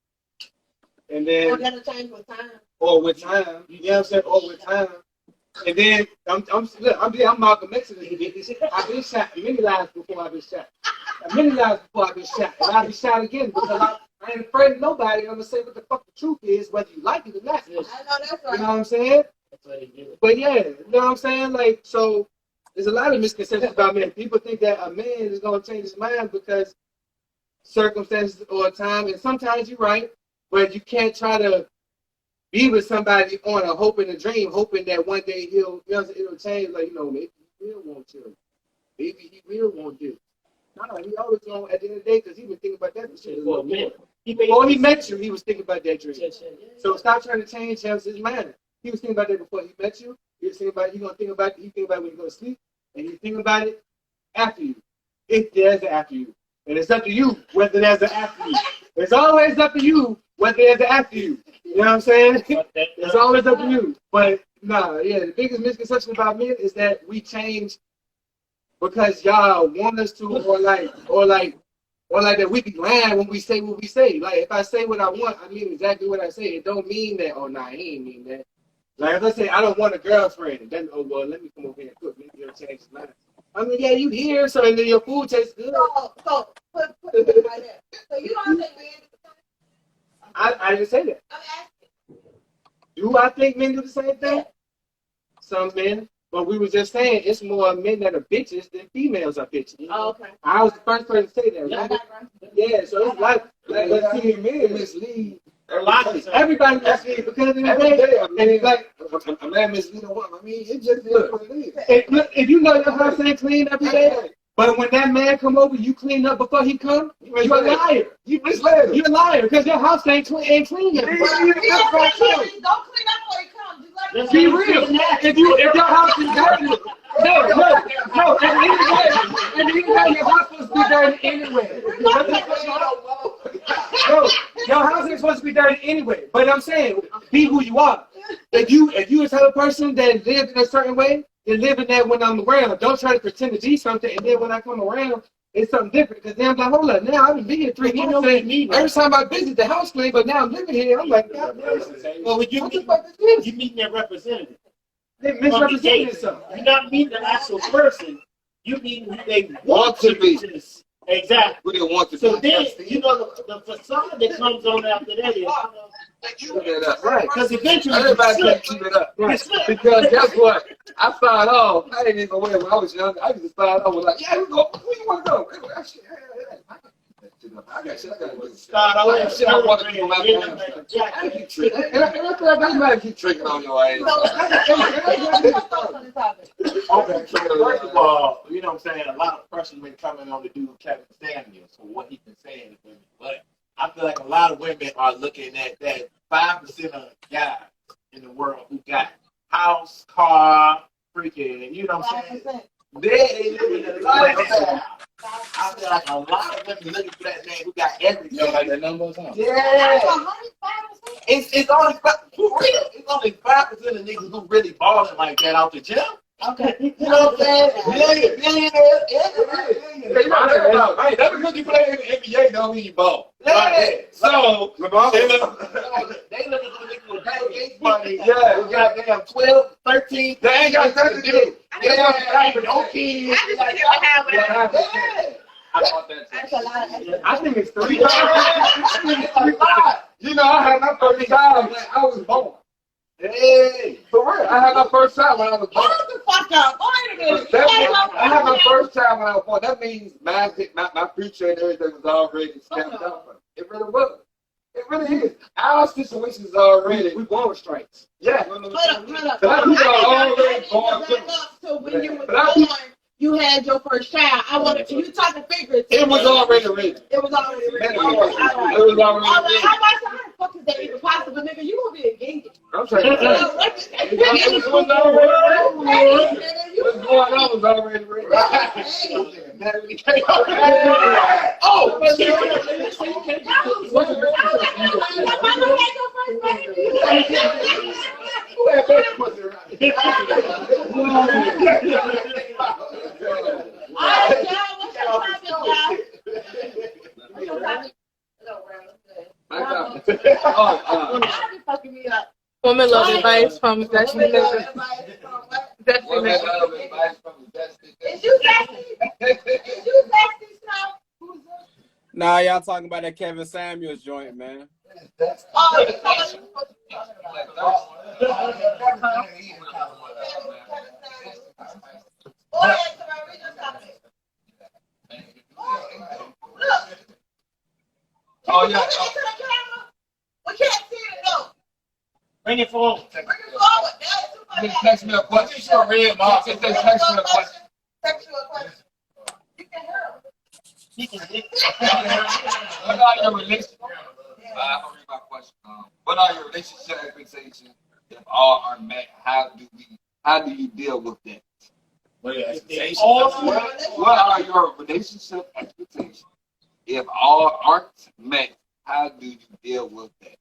And then Or that'll change with time. Or with time. You know what I'm saying? Or with time. And then I'm Malcolm X in this. I've been shot many lives before I've been shot. Many lives before I've been shot. And I'll be shot again because I ain't afraid of nobody. I'm gonna say what the fuck the truth is, whether you like it or not. I know that's right. You know what I'm saying? But yeah, you know what I'm saying? Like, so there's a lot of misconceptions about men. People think that a man is gonna change his mind because circumstances or time, and sometimes you're right, but you can't try to be with somebody on a hope and a dream, hoping that one day it'll change. Like, you know, maybe he will want children. Maybe he will want this. No, he always going at the end of the day because he been thinking about that shit. Before he met you, he was thinking about that dream. So stop trying to change his mind. He was thinking about that before he met you. He was thinking about he think about it when you go to sleep, and he's thinking about it after you. If there's an after you. And it's up to you whether there's an after you. It's always up to you whether there's an after you. You know what I'm saying? It's always up to you. But the biggest misconception about men is that we change because y'all want us to, or like that we be lying when we say what we say. Like, if I say what I want, I mean exactly what I say. It don't mean that, he ain't mean that. Like, if I say I don't want a girlfriend, then, let me come over here and cook. Maybe you'll change his mind. I mean, yeah, you here, so and then your food tastes good. So put it right there. So you don't think men do the same? I didn't say that. I'm asking. Do I think men do the same thing? Some men. But we were just saying it's more men that are bitches than females are bitches. Oh, okay. I was the first person to say that, right? Yeah, so it's like let's see, men mislead. Everybody mislead because of the day. And it's like, a man mislead a woman. I mean, it just is what it is. If you know your house ain't clean every day, but when that man come over, you clean up before he come, you're a liar. You misled him. You're a liar because your house ain't clean. Don't clean up before he comes. Let's be real. If your house is dirty, no. At the end of the day, your house supposed to be dirty anyway. No, your house ain't supposed to be dirty anyway. But I'm saying, be who you are. If you a type of person that lives in a certain way, you're living that when I'm around. Don't try to pretend to be something, and then when I come around, it's something different. Because then I'm like, hold up, now I've been here 3 months. Every time I visit, the house clean, but now I'm living here. I'm like, God, well, you meet their representative. They misrepresented themselves. You not meet the actual person. You meet who they want to be. Exactly. We didn't want to So be then, you know, the facade that comes on after that is, keep it up. Right. because eventually Everybody you can't keep it up. Right. Because guess what? I started off, I didn't even wear when I was young. I used to start off with like, yeah, you go, where you want to go? I got shit I got to do. start off with Shit I want to do for my family. I keep tricking. And I feel like I might keep tricking on your ass. Okay, so first of all, you know what I'm saying, a lot of pressure been coming on the dude Kevin Samuels for what he's been saying to women. But I feel like a lot of women are looking at that 5% of guys in the world who got house, car, freaking, you know what I'm saying? They live in a lifestyle. I feel like a lot of women looking for that man who got everything. You know, like the numbers, huh? Yeah. It's only for real. It's only 5% of niggas who really balling like that out the gym. Okay. You know what I'm saying? Billionaires, everybody. Hey, that's because you play in the NBA, don't mean you ball. Yeah. So, They look for the niggas with that gate money. Yeah. Who got damn 12, 13. They ain't got nothing to do. Yeah, no kids. I just want to have What happened? Yeah. I want that. That's a lot of I think it's 3. You know, I had my first child when I was born. Hey. For real, I had my first child when I was born. Shut the fuck up. Wait a minute. I had my first child when I was born. That means my future and everything was already stamped out. It really was. It really is. Our situations already. We born with strengths. Yeah. Hold up. But we are already born with them. So when you were born, you had your first child. I wanted to, you talking figuratively. It was already written. It was already written. It was already All right, written. how the fuck is that even possible, nigga? You gonna be a gingy. I'm saying it was already written. What's going on was already written. Oh, Woman love advice from Destiny. Destiny. Is you sexy? Is you sexy, Snow? Nah, y'all talking about that Kevin Samuels joint, man. Oh, Oh, yeah. We can't see it though. bring it forward. Bring it forward. Just text me a question. She's a red mark. Just text me a question. Text you a question. You can hear him. What are your relationship? I'm gonna read my question. What are your relationship expectations? If all are met, how do you deal with that? What are your expectations? What are your relationship expectations? If all aren't met, how do you deal with that?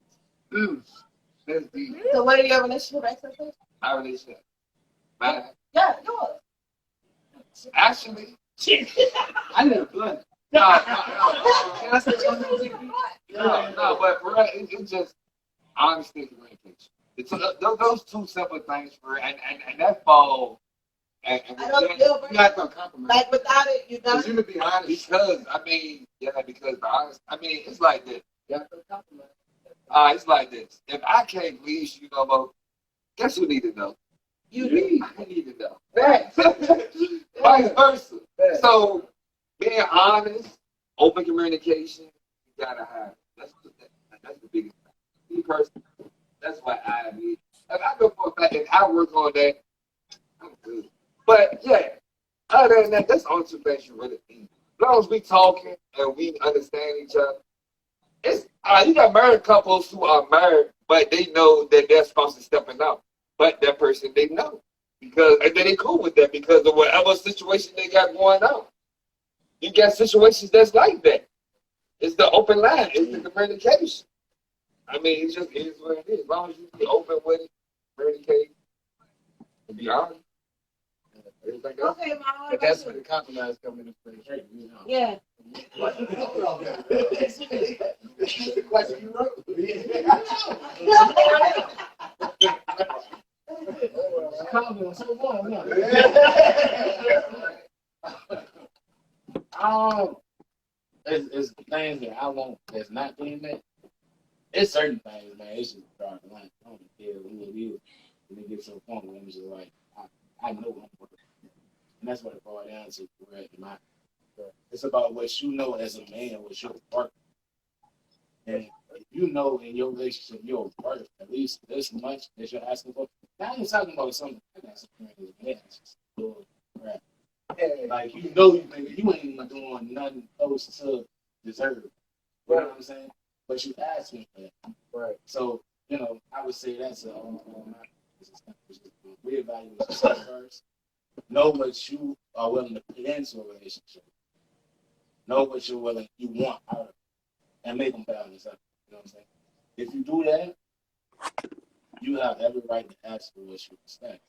That's deep. So what are your relationship expectations? My relationship. Mine. Yeah, yours. Actually, I never done it. No. Can I say something? No, but for real, it's just honesty and communication. It's those two simple things for real, and that fall. And I don't feel you have to compromise. like without it, you done. You to be honest, because because the honest, it's like this. You have to compromise. It's like this. If I can't please you no more, guess who need to know? You need. I need to know. Vice versa. So being honest, open communication, you gotta have. That's the biggest thing. Me personally, that's what I need. If I go for a fact, if I work on that, I'm good. But yeah, other than that, that's the only two things you really need. As long as we talking and we understand each other, it's you got married couples who are married, but they know that their spouse is stepping out. But that person they know because and then they cool with that because of whatever situation they got going on. You got situations that's like that. It's the open line. It's the communication. I mean, it just is what it is. As long as you be open with it, communicate, and be honest. Everything else. Okay, Mama. But that's where the compromise comes into play. You know. Yeah. the question you wrote. things that I want that's not being met. It's certain things, man. It's just drawing the line. I don't care who it is. And it gets to a point where I'm just like, I know I'm working. And that's what it boils down to. It's about what you know as a man, what you're working. And if you know in your relationship you're worth at least this much that you're asking for. Now I ain't talking about something I got some friends. Right. Like you know you ain't even doing nothing close to deserve. You know what I'm saying? But you asking for that. Right. So, I would say that's reevaluate yourself first. Know what you are willing to put into a relationship. Know what you want out of it. And make them balance up. You know what I'm saying? If you do that, you have every right to ask for what you expect.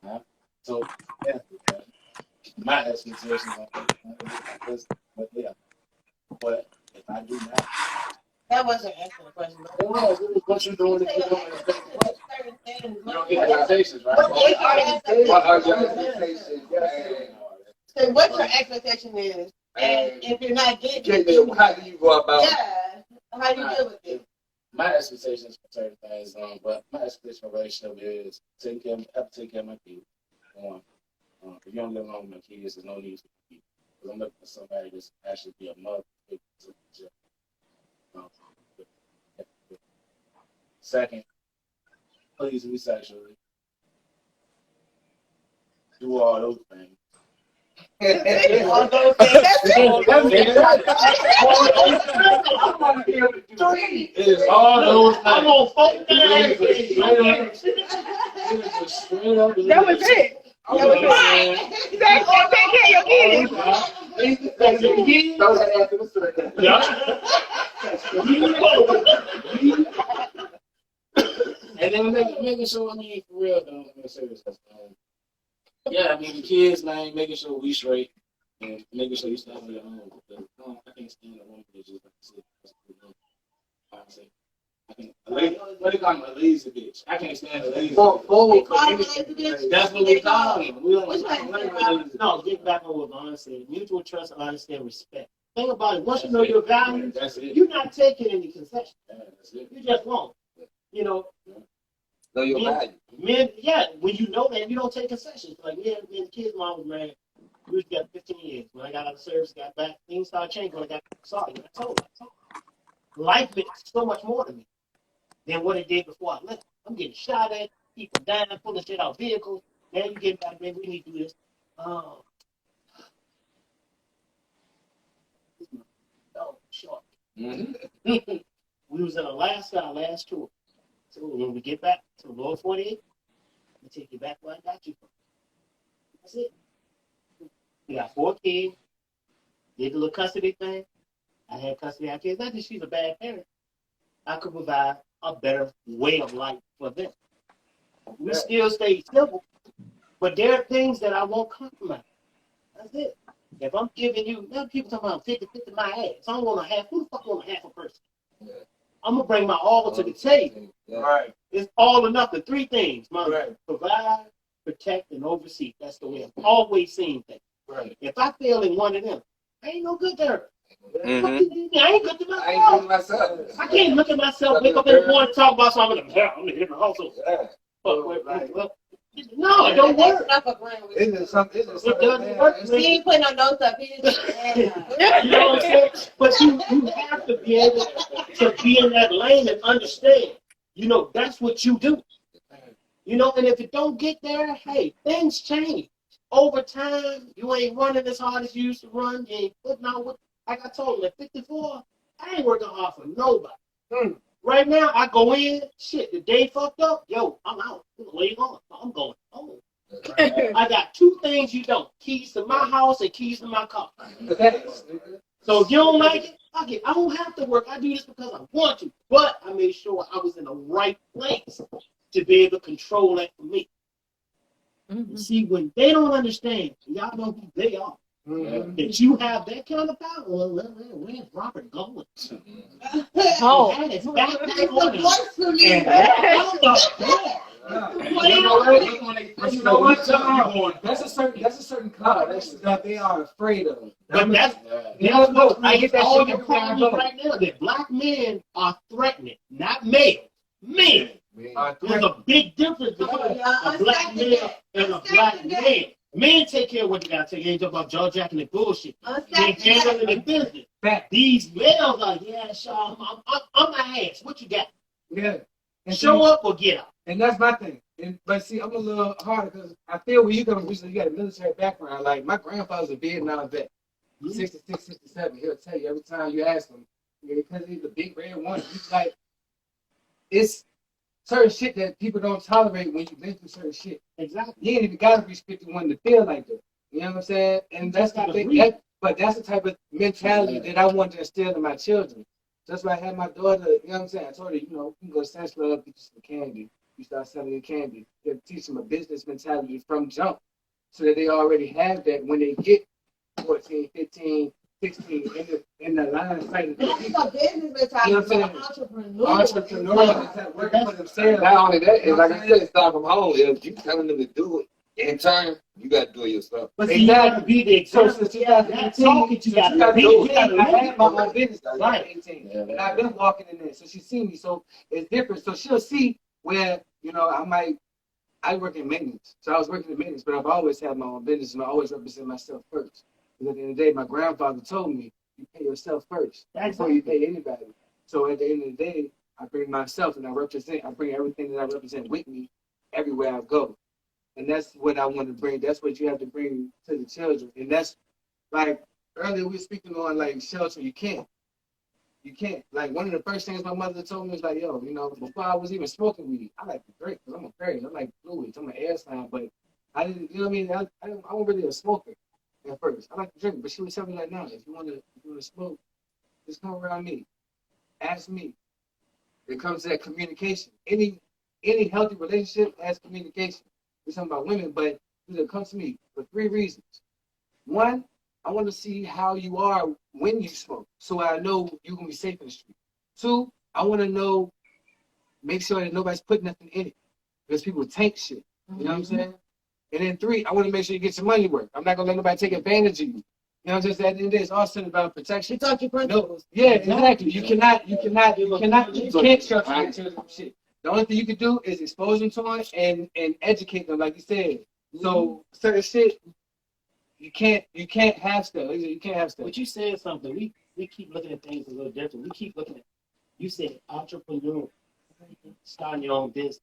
Right? So, my expectations are what they are. But if I do not, That wasn't answering the question. What you doing if you don't expect what? Certain things. You don't get expectations, right? What are your expectations? So what your expectation is, and if you're not getting it, how do you go about it? Yeah, how do you deal with it? My expectations for certain things, but my expectation for relationship is take care of my kids. If you don't get along with my kids, there's no need for kids. Because I'm looking for somebody that's actually be a mother. Second, please me sexually. Do all those things. All those things. It's all those things. I'm on phone. That was it. Take care of your kids. And then making sure, for real, though, I'm serious. The kids, man, making sure we straight and making sure you stand on your own. I can't stand a woman that just what do you call him? A lazy bitch. I can't stand a lazy bitch. That's what we call him. No, get back on what Vaughn said. Mutual trust, honesty, and respect. Think about it. Once you know your values, you're not taking any concessions. You just won't. Know your value. Men, when you know that, you don't take concessions. Like me and the kids' mom was married. We was together 15 years. When I got out of service, got back, things started changing. When I got sorry, I told her. Life meant so much more to me than what it did before I left. I'm getting shot at, people dying, pulling shit out vehicles. Now you get back, man, we need to do this. Short. Mm-hmm. We was in Alaska, our last tour. So when we get back to the lower 48, we take you back where I got you from. That's it. We got 4 kids. Did the little custody thing. I had custody of our kids. Not that she's a bad parent. I could provide a better way of life for them. We still stay civil, but there are things that I won't compromise. That's it. If I'm giving you, now people talking about 50 my ass. I don't want to have, who the fuck want to have a person? I'm going to bring my all to the table. Right. It's all or nothing. 3 things. Provide, protect, and oversee. That's the way I've always seen things. Right. If I fail in one of them, I ain't no good to her. Mm-hmm. I ain't good to myself. I can't look at myself, wake up in the morning, talk about something. I'm in a different household. No, it don't work. It doesn't work. He ain't putting on those stuff. He just You know what I'm saying? But you have to be able to be in that lane and understand. That's what you do. And if it don't get there, hey, things change. Over time, you ain't running as hard as you used to run. You ain't putting out what, like I told you, at 54, I ain't working hard for nobody. Right now, I go in, shit, the day fucked up, yo, I'm out. Where you going? I'm going home. I got 2 things you don't. Keys to my house and keys to my car. So if you don't like it, fuck it. I don't have to work. I do this because I want to. But I made sure I was in the right place to be able to control that for me. Mm-hmm. See, when they don't understand, y'all know who they are. Mm-hmm. That you have that kind of power. Well, where's Robert going? Oh, that is back on the voice for me. And out the door. That's a certain cloud that they are afraid of. But that's I get that all your problems right now. That black men are threatening, not males. Men. There's a big difference between a black male and a black man. Men take care of what they got to take care of about jaw jacking and bullshit. They're handling the business. These males are, yeah, sure, I'm my ass. What you got? Yeah. And show up or get out. And that's my thing. But see, I'm a little harder because I feel where you come from, you got a military background. Like, my grandfather's a Vietnam vet. 66, 67. He'll tell you every time you ask him, because he's a big red one. He's like, it's certain shit that people don't tolerate when you've been through certain shit. Exactly. You ain't even got to reach 51 to feel like that. You know what I'm saying? And that's the thing. But that's the type of mentality that I want to instill in my children. That's why I had my daughter, you know what I'm saying? I told her, you know, you can go to Sam's Club, get you some candy. You start selling your candy. You teach them a business mentality from jump so that they already have that when they get 14, 15, 16 in the line of sight. That's a business mentality. You know what I'm saying? Entrepreneurial, working for themselves. Not only that, it's like I said, start from home. If you telling them to do it, in turn, you got to do it yourself. But see, you got to be the example. So since 2018, you got to be. I had my own business in 2018, and I've been walking in there. So she seen me, so it's different. So she'll see where, you know, I work in maintenance. So I was working in maintenance, but I've always had my own business, and I always represent myself first. Because at the end of the day, my grandfather told me, you pay yourself first before you pay anybody. So at the end of the day, I bring myself and I bring everything that I represent with me everywhere I go. And that's what I want to bring. That's what you have to bring to the children. And that's like earlier we were speaking on like shelter. You can't. Like one of the first things my mother told me was like, yo, you know, before I was even smoking weed, I like to drink because I'm a fairy. I'm like fluids. I'm an air sign, but I didn't. You know what I mean? I wasn't really a smoker at first. I like to drink, but she would tell me like, no, if you want to smoke, just come around me. Ask me. It comes to that communication. Any healthy relationship has communication. We're talking about women, but it comes to me for 3 reasons. 1, I want to see how you are when you smoke, so I know you're going to be safe in the street. 2, I want to know, make sure that nobody's putting nothing in it, because people tank shit. You know what I'm saying? And then 3, I want to make sure you get your money worth. I'm not going to let nobody take advantage of you. You know, just at the end of the day, it's all about protection. Talk your principles. No, yeah, exactly. You can't shut your children from shit. The only thing you can do is expose them to it and educate them, like you said. So certain shit, you can't have stuff. You can't have stuff. But you said something. We keep looking at things a little different. We keep looking at. You said entrepreneur, starting your own business.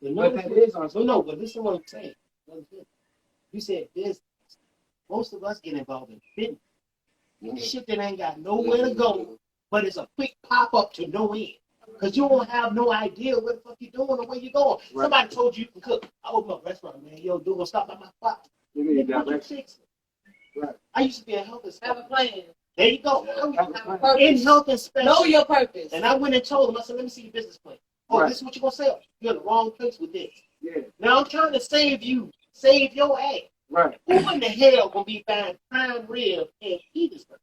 But that is entrepreneur. No, but listen to what I'm saying. You said business. Most of us get involved in business. Shit that ain't got nowhere to go, but it's a quick pop up to no end. Because you don't have no idea what the fuck you're doing or where you're going. Right. Somebody told you can cook. I opened up a restaurant, man. Yo, dude, gonna stop by my spot. Right. I used to be a health inspector. Have a plan. There you go. In health inspection. Know your purpose. And I went and told him, I said, let me see your business plan. Oh, right. This is what you're gonna sell. You're in the wrong place with this. Yeah. Now I'm trying to save your ass. Right. Who in the hell gonna be buying prime rib and Petersburg?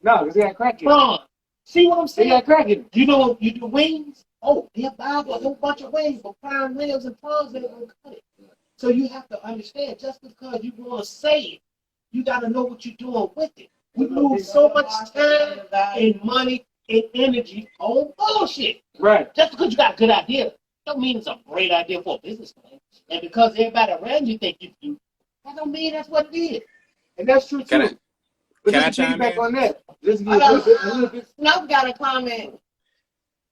No, because they got crack in it. See what I'm saying? They got crack in it. You know, you do wings. Oh, they'll buy a whole bunch of wings, but prime ribs and prawns, they're gonna cut it. So you have to understand, just because you want to say it, you got to know what you're doing with it. We lose so much time and money and energy on bullshit. Right. Just because you got a good idea, don't mean it's a great idea for a business plan. And because everybody around you think you do, that don't mean that's what it is. And that's true too. Can I chime in? On that. Snuff got a comment.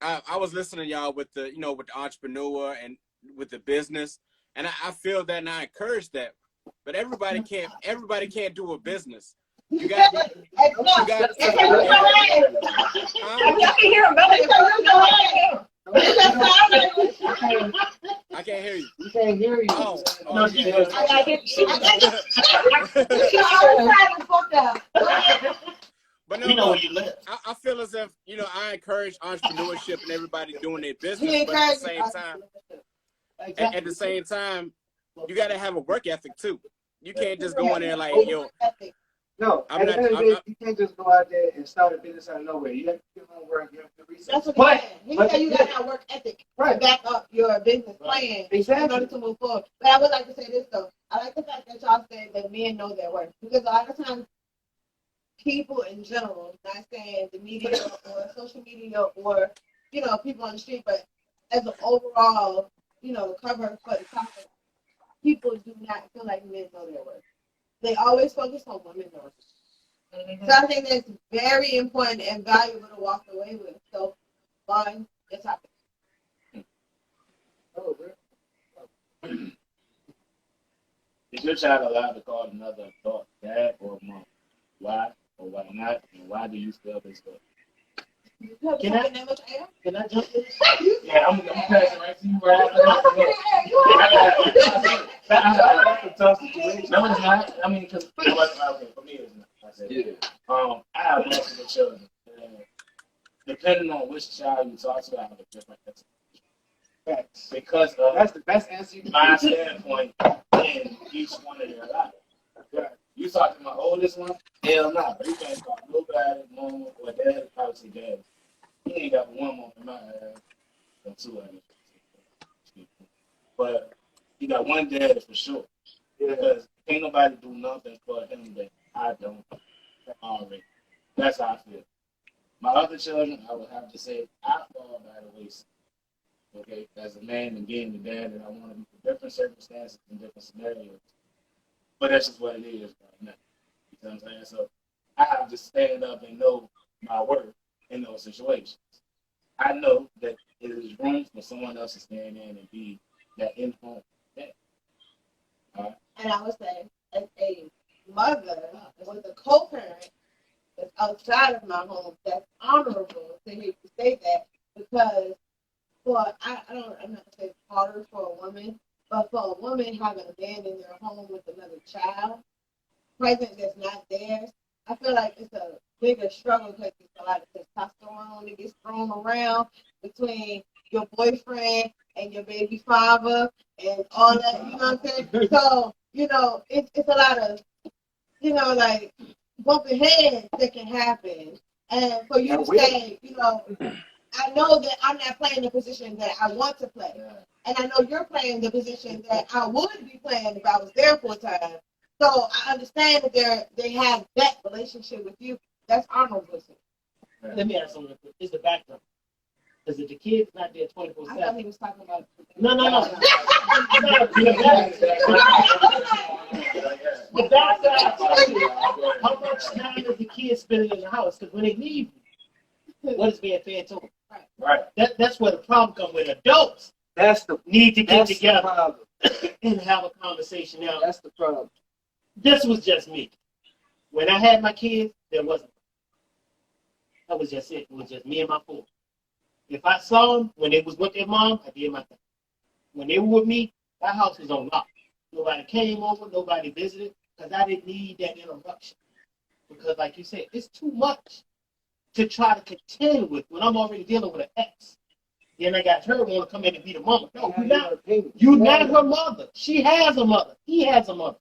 I was listening to y'all with the entrepreneur and with the business, and I feel that and I encourage that. But everybody can't do a business. You got. I can hear him. I can't hear you. We can't hear you. Oh, no, yeah. I gotta get you. But no, we know where you live. I feel as if, I encourage entrepreneurship and everybody doing their business, but at the same time, you got to have a work ethic too. You can't just go in there like, yo, No, I'm at the not. end of the day, you can't just go out there and start a business out of nowhere. You have to do homework, you have to do research. That's what But- he said. You got to have work ethic to Right. back up your business plan in order to move forward. But I would like to say this though. I like the fact that y'all said that men know their worth, because a lot of times people in general, not saying the media or social media or people on the street, but as an overall cover for the topic, people do not feel like men know their worth. They always focus on women knowing. So I think that's very important and valuable to walk away with. So, Vaughn, your topic. Is your child allowed to call another adult dad or mom? Why or why not? And why do you feel this way? Can I jump in? Yeah, I'm passing right to you right after that's a tough situation. No, it's not. I mean, because okay, for me, it's not. I said, I have multiple children. And depending on which child you talk to, I have a different answer. Because that's the best answer you can my standpoint in each one of their lives. Right. You talk to my oldest one, hell no. He can't call nobody, mama or dad, probably say dad. He ain't got one mom in my ass, or two of them. But he got one dad for sure. Because ain't nobody do nothing for him that I don't already. That's how I feel. My other children, I would have to say, I fall by the wayside. Okay, as a man and being the dad that I want to be for different circumstances and different scenarios. But that's just what it is right now. You know what I'm saying? So I have to stand up and know my worth in those situations. I know that it is room for someone else to stand in and be that in-home dad. All right? And I would say, as a mother with a co-parent that's outside of my home, that's honorable to hear you say that, because I'm not gonna say it's harder for a woman, but for a woman having a man in their home with another child, present that's not theirs, I feel like it's a bigger struggle because there's a lot of testosterone that gets thrown around between your boyfriend and your baby father and all that, you know what I'm saying? So, it's a lot of, like bumping heads that can happen. And for you to say, I know that I'm not playing the position that I want to play. And I know you're playing the position that I would be playing if I was there full time. So I understand that they have that relationship with you. That's honorable. Let me ask something. It's the background. Because if the kid's not there 24/7. I thought he was talking about. No. But that's how much time does the kid spend in the house? Because when they leave, what is being fed to them? Right. That's where the problem comes with adults. That's the need to get that's together the problem. and have a conversation. Now, That's the problem. this was just me. When I had my kids, there wasn't. That was just it. It was just me and my four. If I saw them when they was with their mom, I did my thing. When they were with me, that house was on lock. Nobody came over, nobody visited, because I didn't need that interruption. Because like you said, it's too much to try to contend with when I'm already dealing with an ex. Then I got her want to come in and be the mama. No, you're not her mother. She has a mother. He has a mother.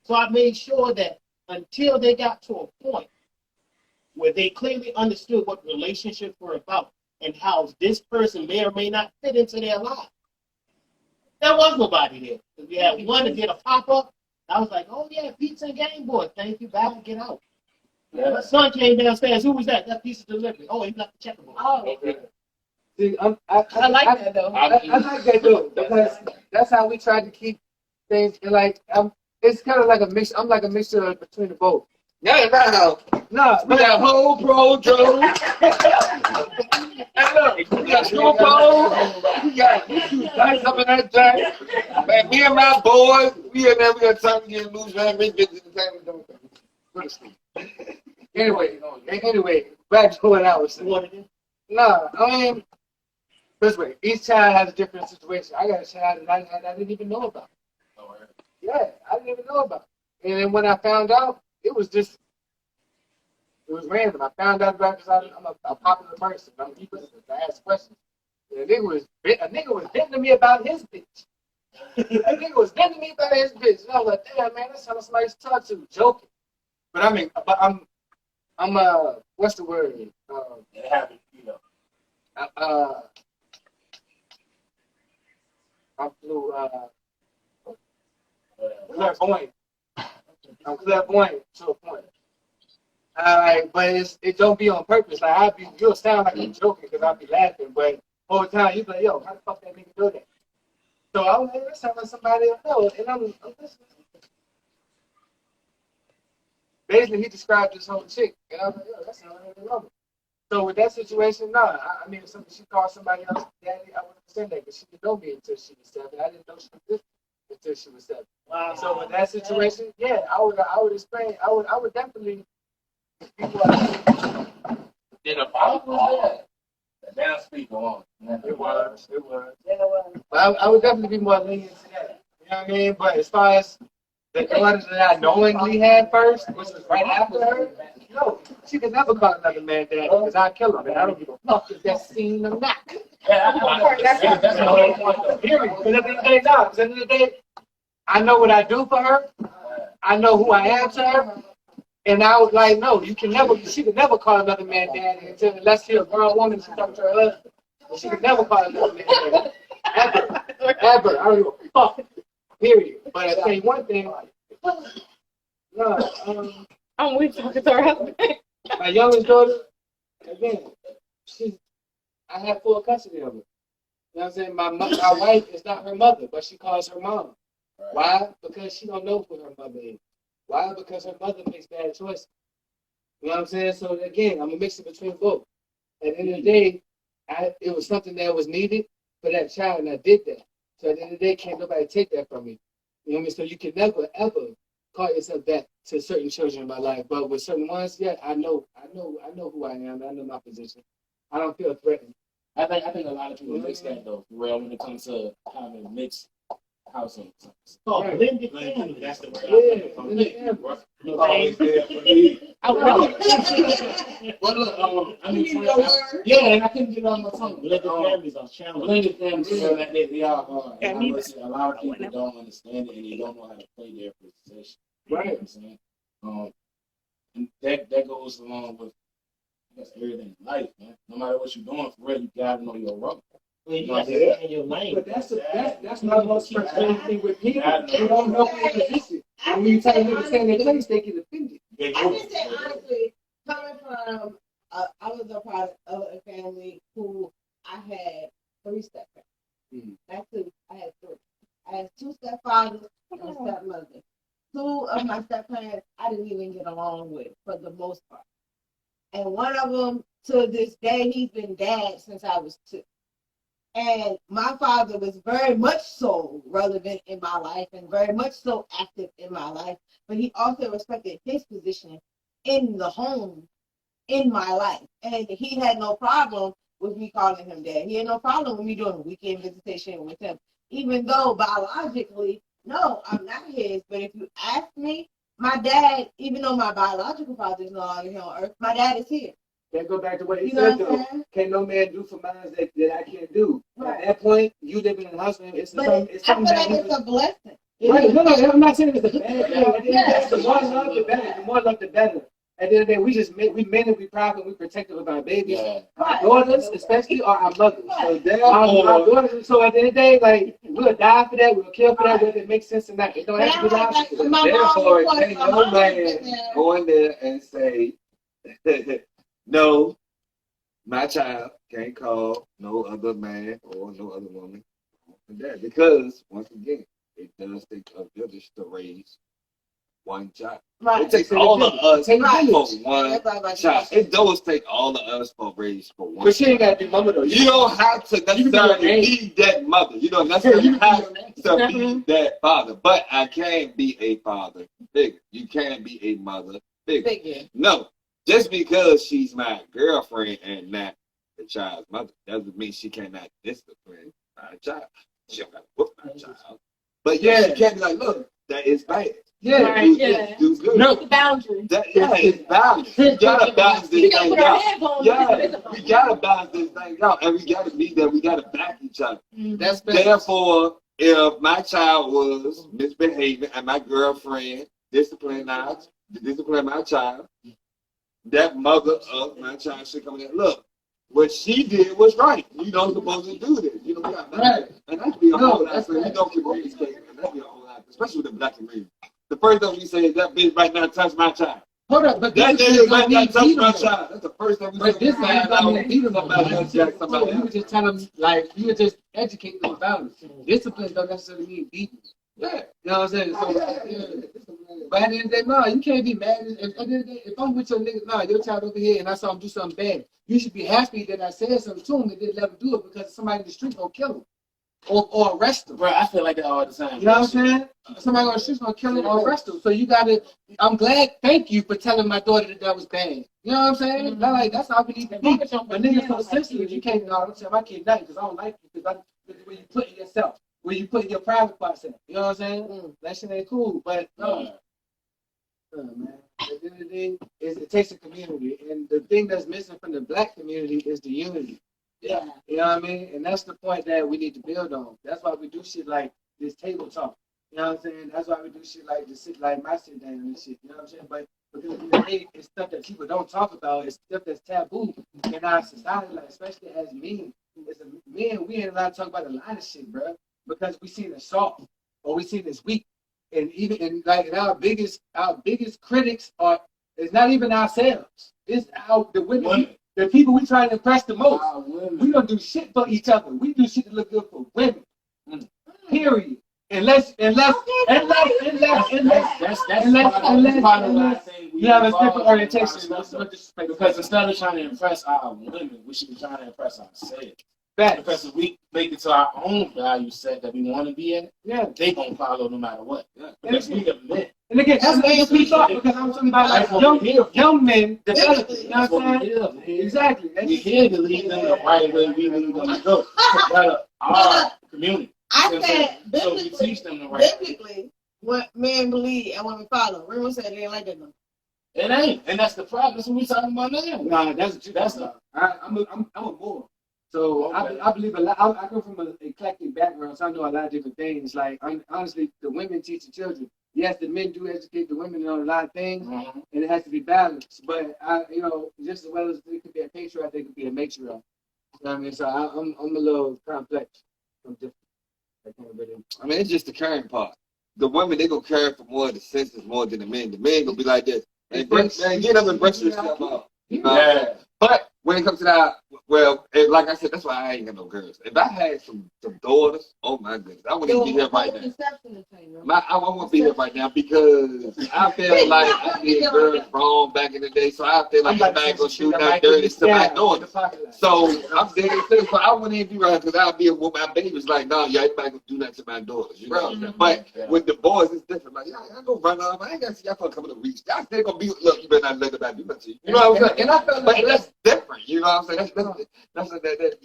So I made sure that until they got to a point where they clearly understood what relationships were about and how this person may or may not fit into their life. There was nobody there. We had one that did a pop-up. I was like, oh, yeah, pizza and Game Boy. Thank you. Back and get out. Yeah. My son came downstairs. Who was that? That piece of delivery. Oh, he left the checkerboard. Oh, Okay. See, I like that though. I like that though, because that's how we try to keep things. And like, it's kind of like a mix. I'm like a mixture between the both. Yeah, No, we got whole pro Joe. Hey, look, we got Screw Pole. We got nice up in that jacket. Man, me and my boys, we in there. We got time to get loose, man. Make business Anyway, back to what I was saying. No, I mean, this way, each child has a different situation. I got a child that I didn't even know about. Yeah, I didn't even know about. And then when I found out, it was random. I found out about it because I'm a popular person. I'm people to ask questions. And a nigga was venting to me about his bitch. And I was like, damn, man, that sounds like somebody to talk to, joking. But I'm what's the word? It happens, you know. I'm clairvoyant. I'm clairvoyant to a point. But it don't be on purpose. Like you'll sound like I'm joking because I'll be laughing, but all the time you be like, yo, how the fuck that nigga do that? So I was like, that sounds like somebody I know, and I'm listening. Basically, he described this whole chick, and I was like, yo, that sounds like a woman. So with that situation, nah. I mean, if she called somebody else daddy, I wouldn't say that because she didn't know me until she was 7. I didn't know she existed until she was 7. Wow. So with that situation, yeah, I would explain. I would definitely. Then the Bible was there. Now speak on. It was. But I would definitely be more lenient to that. You know what I mean? But as far as the daughters that I knowingly had first, which was right after her, no, she could never call another man daddy because I'd kill him, man. I don't give a fuck if that's seen or not. That's the whole point. Period. But at the end of the day, no. Because at the end of the day, I know what I do for her. I know who I am to her. And I was like, no, she could never call another man daddy unless she's a grown woman and she talking to her husband. She could never call another man daddy. Ever. I don't give a fuck. Period. But I tell you one thing. No, I'm with you to her husband. my youngest daughter, again, I have full custody of her. You know what I'm saying? My wife is not her mother, but she calls her mom. Why? Because she don't know who her mother is. Why? Because her mother makes bad choices. You know what I'm saying? So again, I'm a mixture between both. At the end of the day, it was something that was needed for that child, and I did that. So at the end of the day, can't nobody take that from me. You know what I mean? So you can never ever call yourself that to certain children in my life. But with certain ones, yeah, I know who I am. I know my position. I don't feel threatened. I think a lot of people mix that though, for real, when it comes to having mixed households. Oh, Right. blended family. That's the word. Yeah. Always there for me. Well, look, I mean, yeah, and I couldn't get it on my tongue. Blended families are challenging. Blended families, they are hard. And I would say a lot of people don't understand it and they don't know how to play their position. Right. You know what I'm saying? And that goes along with, I guess, everything in life, man. No matter what you're doing, for real, you gotta know your role. Well, you got to stay in your lane. But that's not the most frustrating thing with people. They don't know their position. And when you tell them to stay in their place, they get offended. I can say honestly, coming from, I was a product of a family who I had 3 stepparents. Not 2, I had 3. I had 2 stepfathers and a stepmother. 2 of my stepparents I didn't even get along with for the most part. And one of them, to this day, he's been dad since I was 2. And my father was very much so relevant in my life and very much so active in my life. But he also respected his position in the home in my life. And he had no problem with me calling him dad. He had no problem with me doing a weekend visitation with him. Even though biologically, no, I'm not his. But if you ask me, my dad, even though my biological father is no longer here on earth, my dad is here. That go back to what he You know said, what though. I'm saying? Can no man do for mine that I can't do? Right. At that point, you living in the house, it's But something. It's I something feel like that it's a blessing. Right, no, I'm not saying it's a bad thing. The more love, the better. The more love, the better. At the end of the day, we men and we proud and we protective of our babies. Yeah. Our daughters, especially, are our mothers. So Our therefore, daughters. So at the end of the day, like we'll die for that, we'll kill for that, whether it makes sense or not. It don't have to be logical. therefore, can no man go in there and say, no, my child can't call no other man or no other woman dad, because once again, it does take a village to raise one child. Right. It takes all of us for Right. one child. It does take all of us for raise for one. But she ain't got to be mama though. You don't have to necessarily be that mother. You don't necessarily have to be that father. But I can be a father figure. You can be a mother figure. No, just because she's my girlfriend and not the child's mother doesn't mean she cannot discipline my child. She don't got to whoop my child. But yeah, she can't be like, look, that is bad. Yeah, Right, do good. No. The boundary. It's balance. You gotta balance this thing out. Yeah, we gotta balance this thing out, and we gotta be there. We gotta back each other. That's Therefore, if my child was misbehaving and my girlfriend disciplined us, to discipline my child, that mother of my child should come in and look. What she did was right. You don't supposed to do this. You know, we got right. And that's be a whole lot. So you don't communicate. And that's be a whole lot, especially with the black community. The first thing we say is that bitch right now touch my child. Hold up, but that nigga right now touch my child. That's the first thing we say. But this man don't beat him about somebody. You would just tell them, like, you would just educate them about it. Discipline don't necessarily mean beating. Yeah. You know what I'm saying? So, but at the end of the day, no, you can't be mad. If I'm with your nigga, nah, your child over here and I saw him do something bad, you should be happy that I said something to him and didn't let him do it because somebody in the street gonna kill him or arrest him. Bro, I feel like that all the time. You know what I'm saying? Somebody on the street's gonna kill him or arrest him. So you gotta, I'm glad, thank you for telling my daughter that was bad. You know what I'm saying? Mm-hmm. Like, that's how we need to be. But niggas so sensitive, you can't, no, don't tell my kid nothing because I don't like you because where you put yourself. Where you put your private parts in. You know what I'm saying? That shit ain't cool. But no. Man. At the end of the day, it takes a community. And the thing that's missing from the black community is the unity. Yeah. You know what I mean? And that's the point that we need to build on. That's why we do shit like this table talk. You know what I'm saying? That's why we do shit like this, like my sit down and shit. You know what I'm saying? But because it's stuff that people don't talk about. It's stuff that's taboo in our society, like especially as men. As men, we ain't allowed to talk about a lot of shit, bro. Because we seen it soft or we seen this weak, and even and our biggest critics it's not even ourselves. It's the women, the people we try to impress the most. We don't do shit for each other. We do shit to look good for women. Period. Unless you have a different orientation. Because instead of trying to impress our women, we should be trying to impress ourselves. Because if we make it to our own value set that we want to be in, they gonna follow no matter what. Because we admit. And again, that's what makes me talk because I'm talking about like young men developing. You know what I'm saying? Exactly. We here to lead them the right way we need them to go. Our community. I said so we teach them the right biblically what men believe and women follow. Remember said it ain't like that no. It ain't, and that's the problem. That's what we talking about now. Nah, I'm a Moor. So okay. I believe a lot. I come from an eclectic background, so I know a lot of different things. Like honestly, the women teach the children. Yes, the men do educate the women on a lot of things, and it has to be balanced. But just as well as it could be a patriarch, they could be a matriarch. You know what I mean? So I'm a little complex. I'm different. I mean, it's just the caring part. The women, they gonna care for more of the senses more than the men. The men gonna be like this. Man, get up and brush yourself out. Yeah. But when it comes to that, well, like I said, that's why I ain't got no girls. If I had some daughters, oh my goodness, I wouldn't even be here right now. I won't be here right now because I feel like I did girls wrong back in the day. So I feel like I'm not gonna shoot that dirty to my daughters. So I'm dead serious. So I wouldn't even be right because I'll be a woman. My baby's like, no, y'all ain't gonna do that to my daughters. You know what I'm saying? But with the boys, it's different. Like, y'all gonna run off. I ain't gonna see y'all coming to reach. Y'all still gonna be, look, you better not let the back do nothing. You know what I'm saying? And I feel like that's different. You know what I'm saying? That's what that is.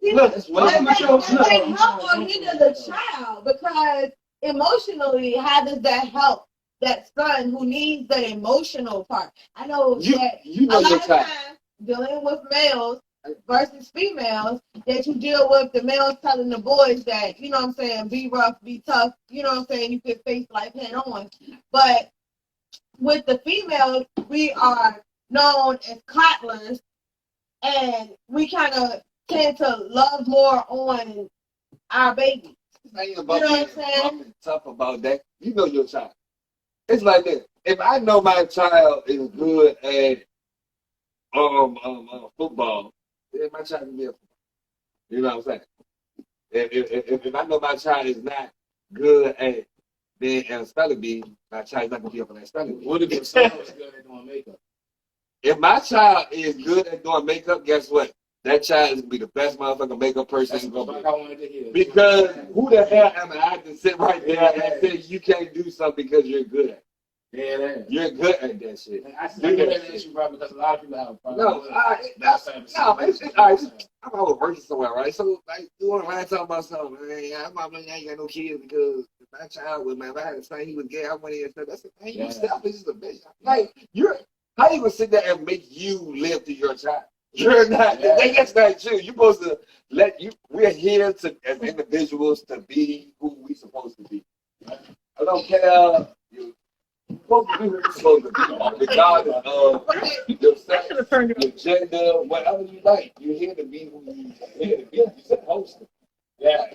Look, it's what they help or hinder the child because emotionally, how does that help that son who needs the emotional part? I know that a lot of times dealing with males versus females, that you deal with the males telling the boys that, you know what I'm saying, be rough, be tough, you know what I'm saying, you can face life head on. But with the females, we are known as coddlers, and we kind of tend to love more on our babies. You know what I'm saying? Tough about that. You know your child. It's like this. If I know my child is good at football, then my child can be a football. You know what I'm saying? If I know my child is not good at being a spelling bee, my child's not gonna be up on that spelling bee. What if your son is good at doing makeup? If my child is good at doing makeup, guess what? That child is gonna be the best motherfucking makeup person. That's what I wanted to hear. Because who the hell am I to sit right there and say you can't do something because you're good at it? Yeah, you're good at that shit. I see that issue, bro, because a lot of people have a problem. I'm always working somewhere, right? So, like, you want to talk about something, man? I ain't got no kids because my child was, man, if I had to say he was gay, I went in and said, that's the thing, you selfish as a bitch. Like, how you gonna sit there and make you live to your child? You're not. That's not you. You're supposed to we're here to, as individuals, to be who we supposed to be. I don't care. supposed to be regardless of your sex, your gender, whatever you like. You're here to be who you're here to be. You're supposed to. Yeah.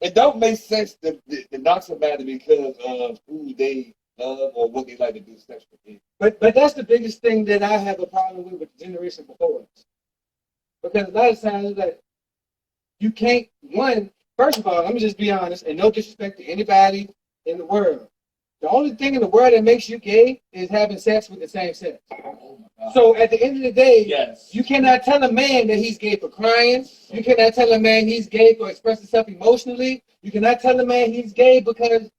It don't make sense to knock somebody because of who they love or what they like to do sexually. But that's the biggest thing that I have a problem with the generation before us. Because a lot of times, like, you can't, first of all, let me just be honest, and no disrespect to anybody in the world. The only thing in the world that makes you gay is having sex with the same sex. So at the end of the day, Yes. you cannot tell a man that he's gay for crying. You cannot tell a man he's gay for expressing himself emotionally. You cannot tell a man he's gay because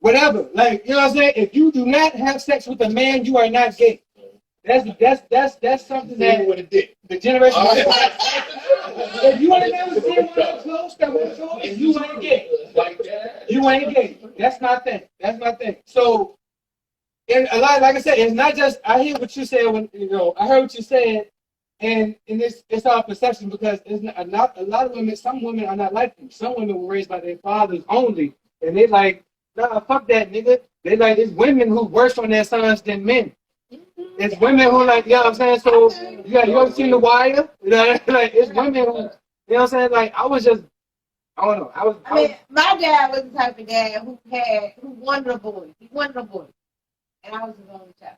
whatever. Like, you know what I'm saying? If you do not have sex with a man, you are not gay. That's something that With a dick. the generation. If you want to never see one up close, that was short, and you ain't gay. Like that. You ain't gay. That's my thing. That's my thing. So, and a lot, like I said, it's not just. I hear what you said when I heard what you said, and it's all perception because it's not a lot of women. Some women are not like them. Some women were raised by their fathers only, and they like, nah, fuck that nigga. They like it's women who worse on their sons than men. It's women who like, you know what I'm saying? So you ever seen The Wire? You know, like it's women who, you know what I'm saying? Like I don't know. I mean, my dad was the type of dad who wanted a boy. He wanted a boy. And I was his only child.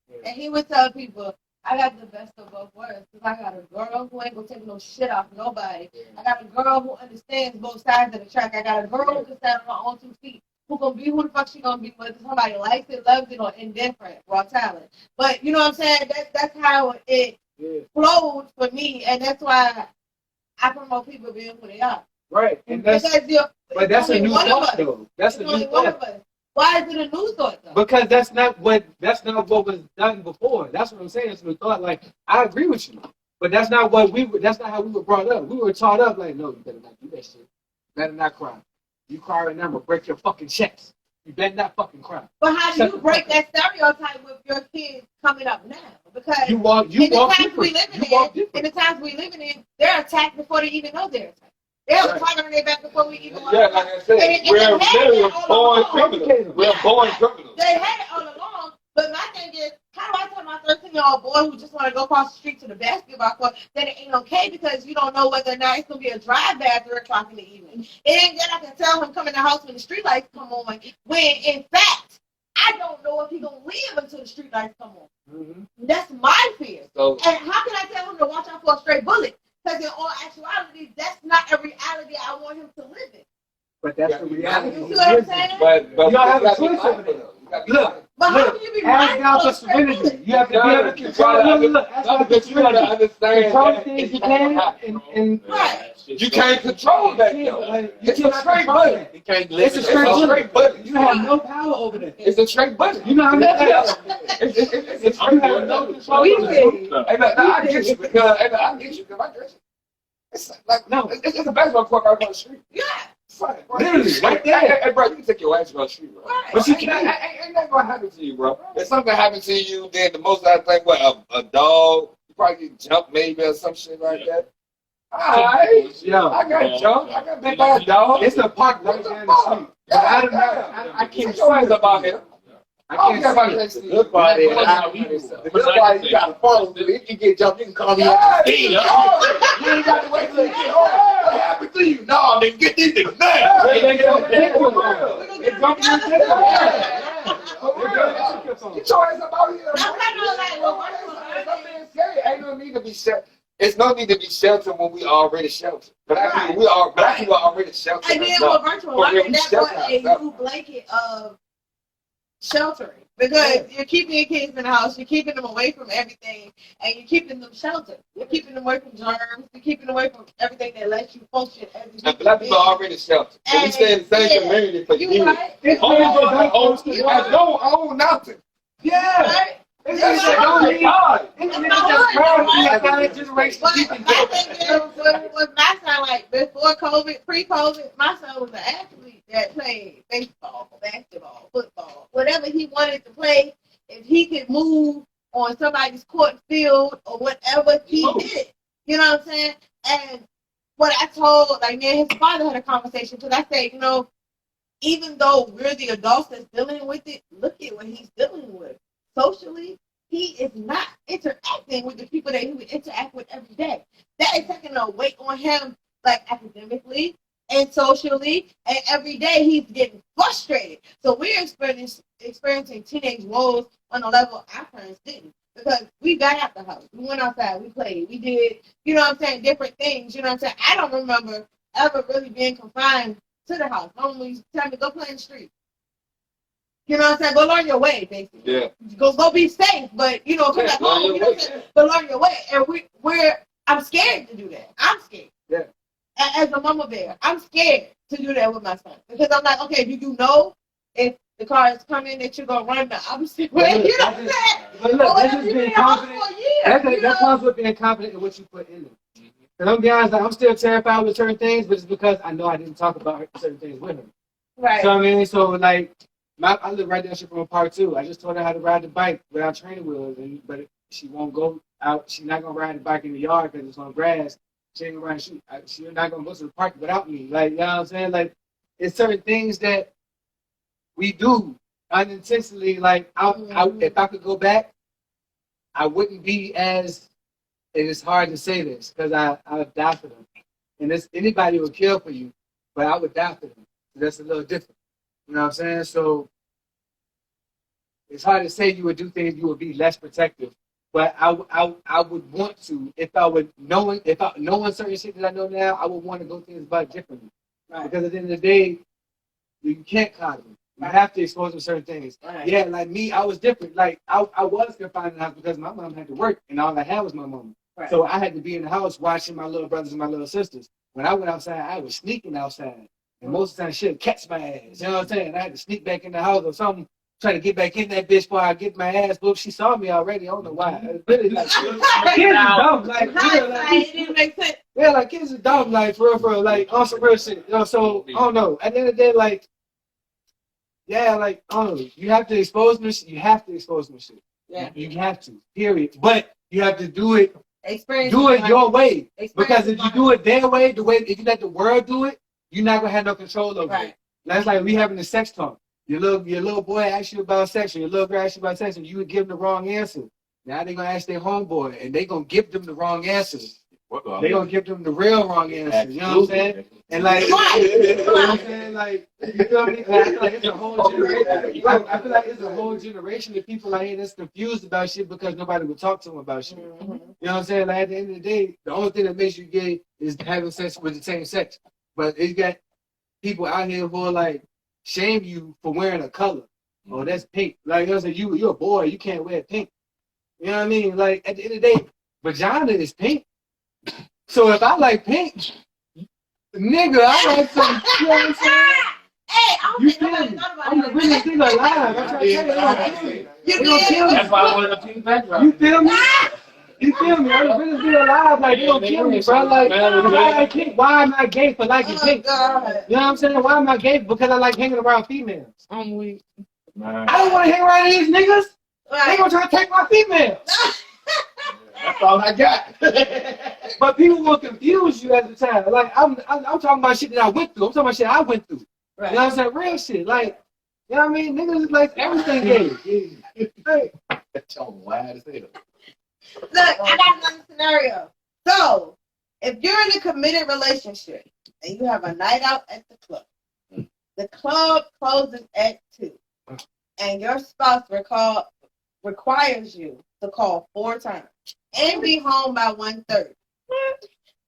Yeah. And he would tell people, I got the best of both worlds. Because I got a girl who ain't gonna take no shit off nobody. I got a girl who understands both sides of the track. I got a girl who can stand on her own 2 feet. Who gonna be who the fuck she gonna be, whether somebody likes it, loves it, or indifferent, raw talent. But you know what I'm saying? That's how it flowed for me, and that's why I promote people being who they are. Right, and that's a new thought though. That's a new thought. Why is it a new thought though? Because that's not what was done before. That's what I'm saying. It's a new thought. Like I agree with you, but that's not how we were brought up. We were taught up like, no, you better not do that shit. You better not cry. You cry right now, I'm gonna break your fucking chest. You better not fucking cry. But how do you break that stereotype with your kids coming up now? Because in the times we living in, they're attacked before they even know they're attacked. They're talking on their back before we even. Yeah, like I said, we're born criminals. We're born criminals. They had it all along, but my thing is, how do I tell my 13-year-old boy who just want to go across the street to the basketball court that it ain't okay because you don't know whether or not it's going to be a drive-by at 3 o'clock in the evening? It ain't that I can tell him come in the house when the street lights come on, when in fact, I don't know if he's going to live until the street lights come on. Mm-hmm. That's my fear. So, and how can I tell him to watch out for a stray bullet? Because in all actuality, that's not a reality I want him to live in. But that's the reality. You see what I'm saying? But you don't have a choice over there. Look, how can you be ask God for serenity. You have to be able to control. Look, ask God for serenity. Control things you can, and you can't control that. It's a straight button. It's a straight button. You have no power over that. It's a straight button. You know how many? It's you have no control. I get you because I get you. It's like it's a basketball court right on the street. Yeah. Literally, right there. Hey, bro, you can take your ass across the street, bro. Right. But you can't. Ain't nothing gonna happen to you, bro. If something happened to you, then the most I think, a dog, you probably get jumped maybe or some shit like that. Alright, I got jumped. I got bit by a dog. It's a park right down the street. I can't your ass about here. I can't see The good part is, the good part is you gotta follow. If you get jumped, you can call me out. You ain't got to wait till you get home. What happened to you? No, nigga, get these niggas now. Get your ass up out here. Ain't no need to be sheltered. It's no need to be sheltered when we already sheltered. Black people are already sheltered. And then with virtual learning, that's a new blanket of sheltering. Because you're keeping your kids in the house, you're keeping them away from everything, and you're keeping them sheltered. You're keeping them away from germs, you're keeping them away from everything that lets you function as a and black people are already sheltered. So we stay in the same community for years. Right. I don't own nothing. Yeah. Right? It's with my son, like before COVID, pre-COVID, my son was an athlete that played baseball, basketball, football, whatever he wanted to play. If he could move on somebody's court field or whatever, he did. You know what I'm saying? And what I told, like, me and his father had a conversation because I said, even though we're the adults that's dealing with it, look at what he's dealing with. Socially, he is not interacting with the people that he would interact with every day. That is taking a weight on him, like academically and socially, and every day he's getting frustrated. So we're experiencing teenage woes on a level our parents didn't. Because we got out the house. We went outside. We played. We did, you know what I'm saying, different things. You know what I'm saying? I don't remember ever really being confined to the house. My mom used to tell me, go play in the street. You know what I'm saying? Go learn your way, basically. Yeah. Go be safe, but, you know, come back home. You know what I'm saying? Go learn your way. And I'm scared to do that. I'm scared. Yeah. As a mama bear, I'm scared to do that with my son. Because I'm like, okay, do you know if the car is coming that you're going to run the opposite way? You know what I'm saying? But look, that's just being confident. That comes with being confident in what you put in it. And I'm be honest, like, I'm still terrified with certain things, but it's because I know I didn't talk about certain things with him. Right. So I mean, so like, I live right down the street from a park too. I just told her how to ride the bike without training wheels, but she won't go out. She's not gonna ride the bike in the yard because it's on grass. She ain't gonna ride. She's not gonna go to the park without me. Like, you know what I'm saying? Like, it's certain things that we do unintentionally. Like, if I could go back, I wouldn't be as. And it's hard to say this because I would die for them. And anybody would kill for you, but I would die for them. That's a little different. You know what I'm saying? So it's hard to say you would do things you would be less protective. But I would want to if knowing certain shit that I know now, I would want to go things about differently. Right. Because at the end of the day, you can't copy. You have to expose them to certain things. Right. Yeah, like me, I was different. Like I was confined in the house because my mom had to work and all I had was my mom. Right. So I had to be in the house watching my little brothers and my little sisters. When I went outside, I was sneaking outside. And most of the time, she'd catch my ass. You know what I'm saying? I had to sneak back in the house or something, try to get back in that bitch before I get my ass whooped. She saw me already. I don't know why. It's really like, kids are dumb. Like, it didn't make sense. Yeah, like, kids are dumb. Like, for real, like, on some real shit. You know, so, I don't know. At the end of the day, like, yeah, like, I don't know. You have to expose them. You have to expose them shit. Yeah. You have to, period. But you have to do it. Do it your way. Because if you do it their way, if you let the world do it, you're not gonna have no control over it. That's like we having a sex talk. Your little boy asks you about sex, or your little girl asks you about sex, and you would give them the wrong answer. Now they're gonna ask their homeboy, and they're gonna give them the wrong answer. They're gonna give them the real wrong answer. You know what I'm saying? And like, you know what I'm saying? Like, you feel me? I feel like it's a whole generation. I feel like it's a whole generation of people out here that's confused about shit because nobody would talk to them about shit. You know what I'm saying? Like, at the end of the day, the only thing that makes you gay is having sex with the same sex. But it's got people out here who are like shame you for wearing a color. Oh, that's pink. Like, you know, you're a boy, you can't wear pink. You know what I mean? Like, at the end of the day, vagina is pink. So if I like pink, nigga, I like some. You know what I'm saying? Hey, you feel me? I'm the realest nigga alive. I'm trying to tell you, they gonna kill me. That's why I wanted a pink background. You feel me? You feel me? I'm the realest nigga alive. Like, they gonna kill me, bro. Like, if I like pink, why am I gay for liking pink? God. You know what I'm saying? Why am I gay? Because I like hanging around females. I'm weak. I don't want to hang around these niggas. They gonna try to take my females. That's all I got. But people will confuse you at the time. Like, I'm talking about shit that I went through. I'm talking about shit I went through. Right. You know what I'm saying? Real shit. Like, you know what I mean? Niggas is like everything gay. Hey. That's all wild as hell. Look, I got another scenario. So, if you're in a committed relationship and you have a night out at the club closes at 2, and your spouse requires you to call 4 times and be home by 1:30.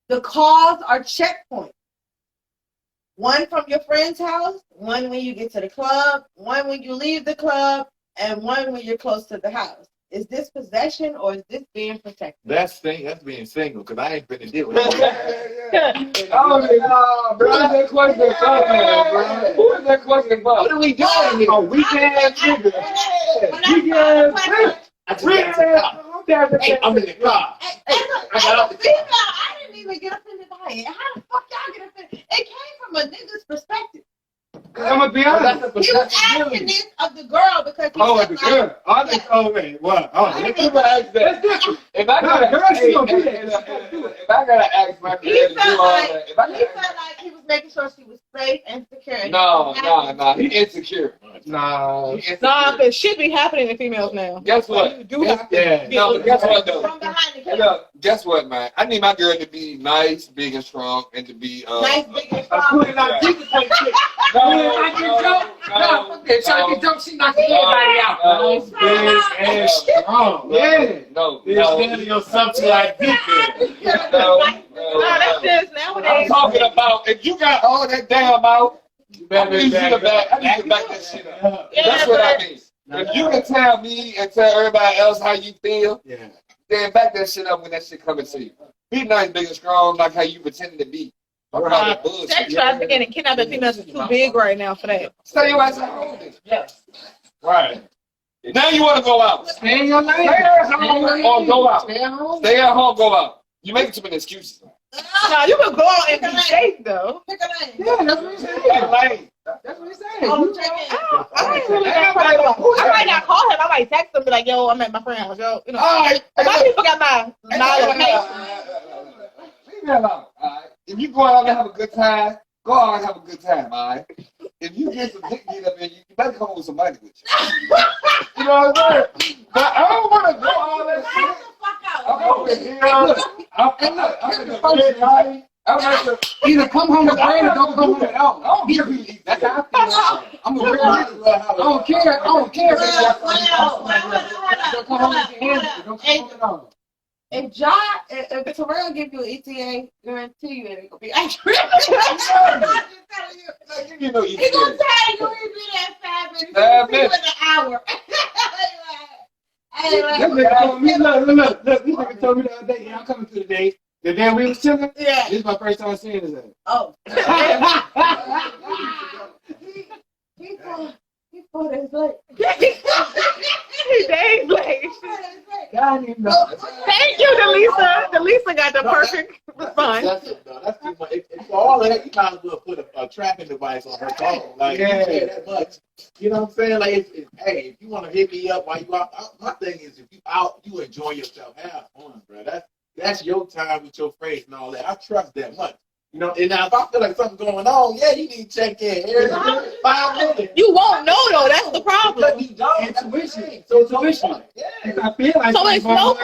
The calls are checkpoints. One from your friend's house, one when you get to the club, one when you leave the club, and one when you're close to the house. Is this possession or is this being protected? That's being single, because I ain't finna deal with it. Bro, that question about, bro? Who is that question about? What are we doing here? A weekend nigga. Hey, I'm in the car. I didn't even get offended by it. How the fuck y'all get offended? It came from a nigga's perspective. I'm gonna be honest. He was asking this of the girl because he Oh, felt the like, girl. Oh, that's okay. What? Oh, Let me ask that. If I No, the girl, she gonna do if that. I gotta ask my he girl to do felt all like that, if I he gotta felt like he was making sure she was safe and secure. no, he insecure. Nah. He insecure. Nah, cause shit be happening to females now. Guess what? You do have to Yeah. No, but guess what though? From behind the Hey, camera. look, guess what, man? I need my girl to be nice, big and strong, and to be Nice, big, and I'm strong. putting out Jesus type shit. She knocking everybody out. No, Big and strong. Yeah. no, yourself to like this. Nah, that's just I'm nowadays. talking about if you got all that damn out, I better need you to back back that shit up. Yeah, That's what I but mean. If you can tell me and tell everybody else how you feel, Yeah. then back that shit up when that shit coming to you. Be nice, big and strong, like how you pretending to be. I'm not that sex bullshit. trafficking and kidnapping females is too big right now for that. Stay your ass at home. Yes. Right. Now you want to go out. Stay in your lane. Stay at home or go out. Stay at home. Stay at home, go out. You make too many excuses. Nah, you can go out and be safe though. Pick a lane. Yeah, that's what he's saying. Like, That's what he's saying. Oh, check in. I ain't really got problem. I might not call him. I might text him, be like, "Yo, I'm at my friend's house." Yo, you know. all right. But my people got my location. Leave me alone. All right. If you go out and have a good time, go out and have a good time. All right. If you get some dick get up in you, you better come home with some money with you. You know what I'm saying? But I don't want to go all that shit. I'm over here. I'm in the first party. I'm at the. Either come home with brain or don't come home at all. I don't give you. That's how I feel. I'm a real nigga. I don't care. I don't care. Don't come home with your hands. Don't come home at all. If Terrell give you an ETA, guarantee you it ain't gonna be accurate. You know you He gonna tell you he'll be there 5 minutes. 5 minutes. An hour. Hey, That nigga told me, look, this nigga told me the other day, yeah, I'm coming to the day. The day we was chilling, yeah. this is my first time seeing his ass. Oh. He fought his leg. Days late. God, you know. Thank you, Delisa. Delisa got the perfect response. That's too much. If for all that, you might as well put a tracking device on her phone. Like, you care that much. You know what I'm saying? Like, hey, if you want to hit me up while you out, my thing is if you out, you enjoy yourself, have fun, bro. That's your time with your friends and all that. I trust that much. You know, and now if I feel like something's going on, yeah, you need to check in every 5 minutes. You won't know though. That's the problem. Intuition. So intuition. Yeah. If I feel like So it's no.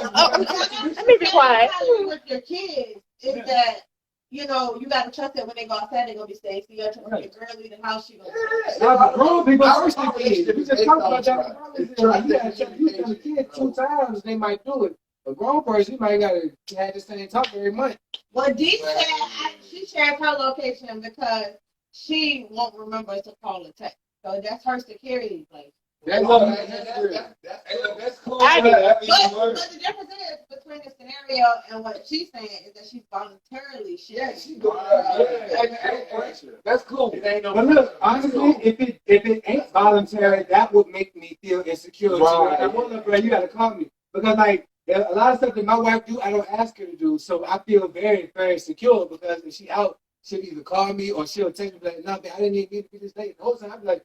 Let me be quiet. With your kids is that you know you gotta trust that when they go outside they're gonna be safe. So you gotta trust when your girl leave the house she gonna. now the grown people first the kids. We just talked about that. You gotta tell the kid 2 times they might do it. A grown person, you might gotta have the same talk every month. Well, Dee said she shares her location because she won't remember to call or text. So that's her security place. That's cool. I do. But the difference is between the scenario and what she's saying is that she's voluntarily sharing. She going that's cool. It ain't no. But look, honestly, if it ain't voluntary, that would make me feel insecure. Right. So I won't look, bro, you gotta call me because like. A lot of stuff that my wife do, I don't ask her to do. So I feel very, very secure because if she out, she'll either call me or she'll text me like, nothing. I didn't even need to be this late. The whole time I'd be like,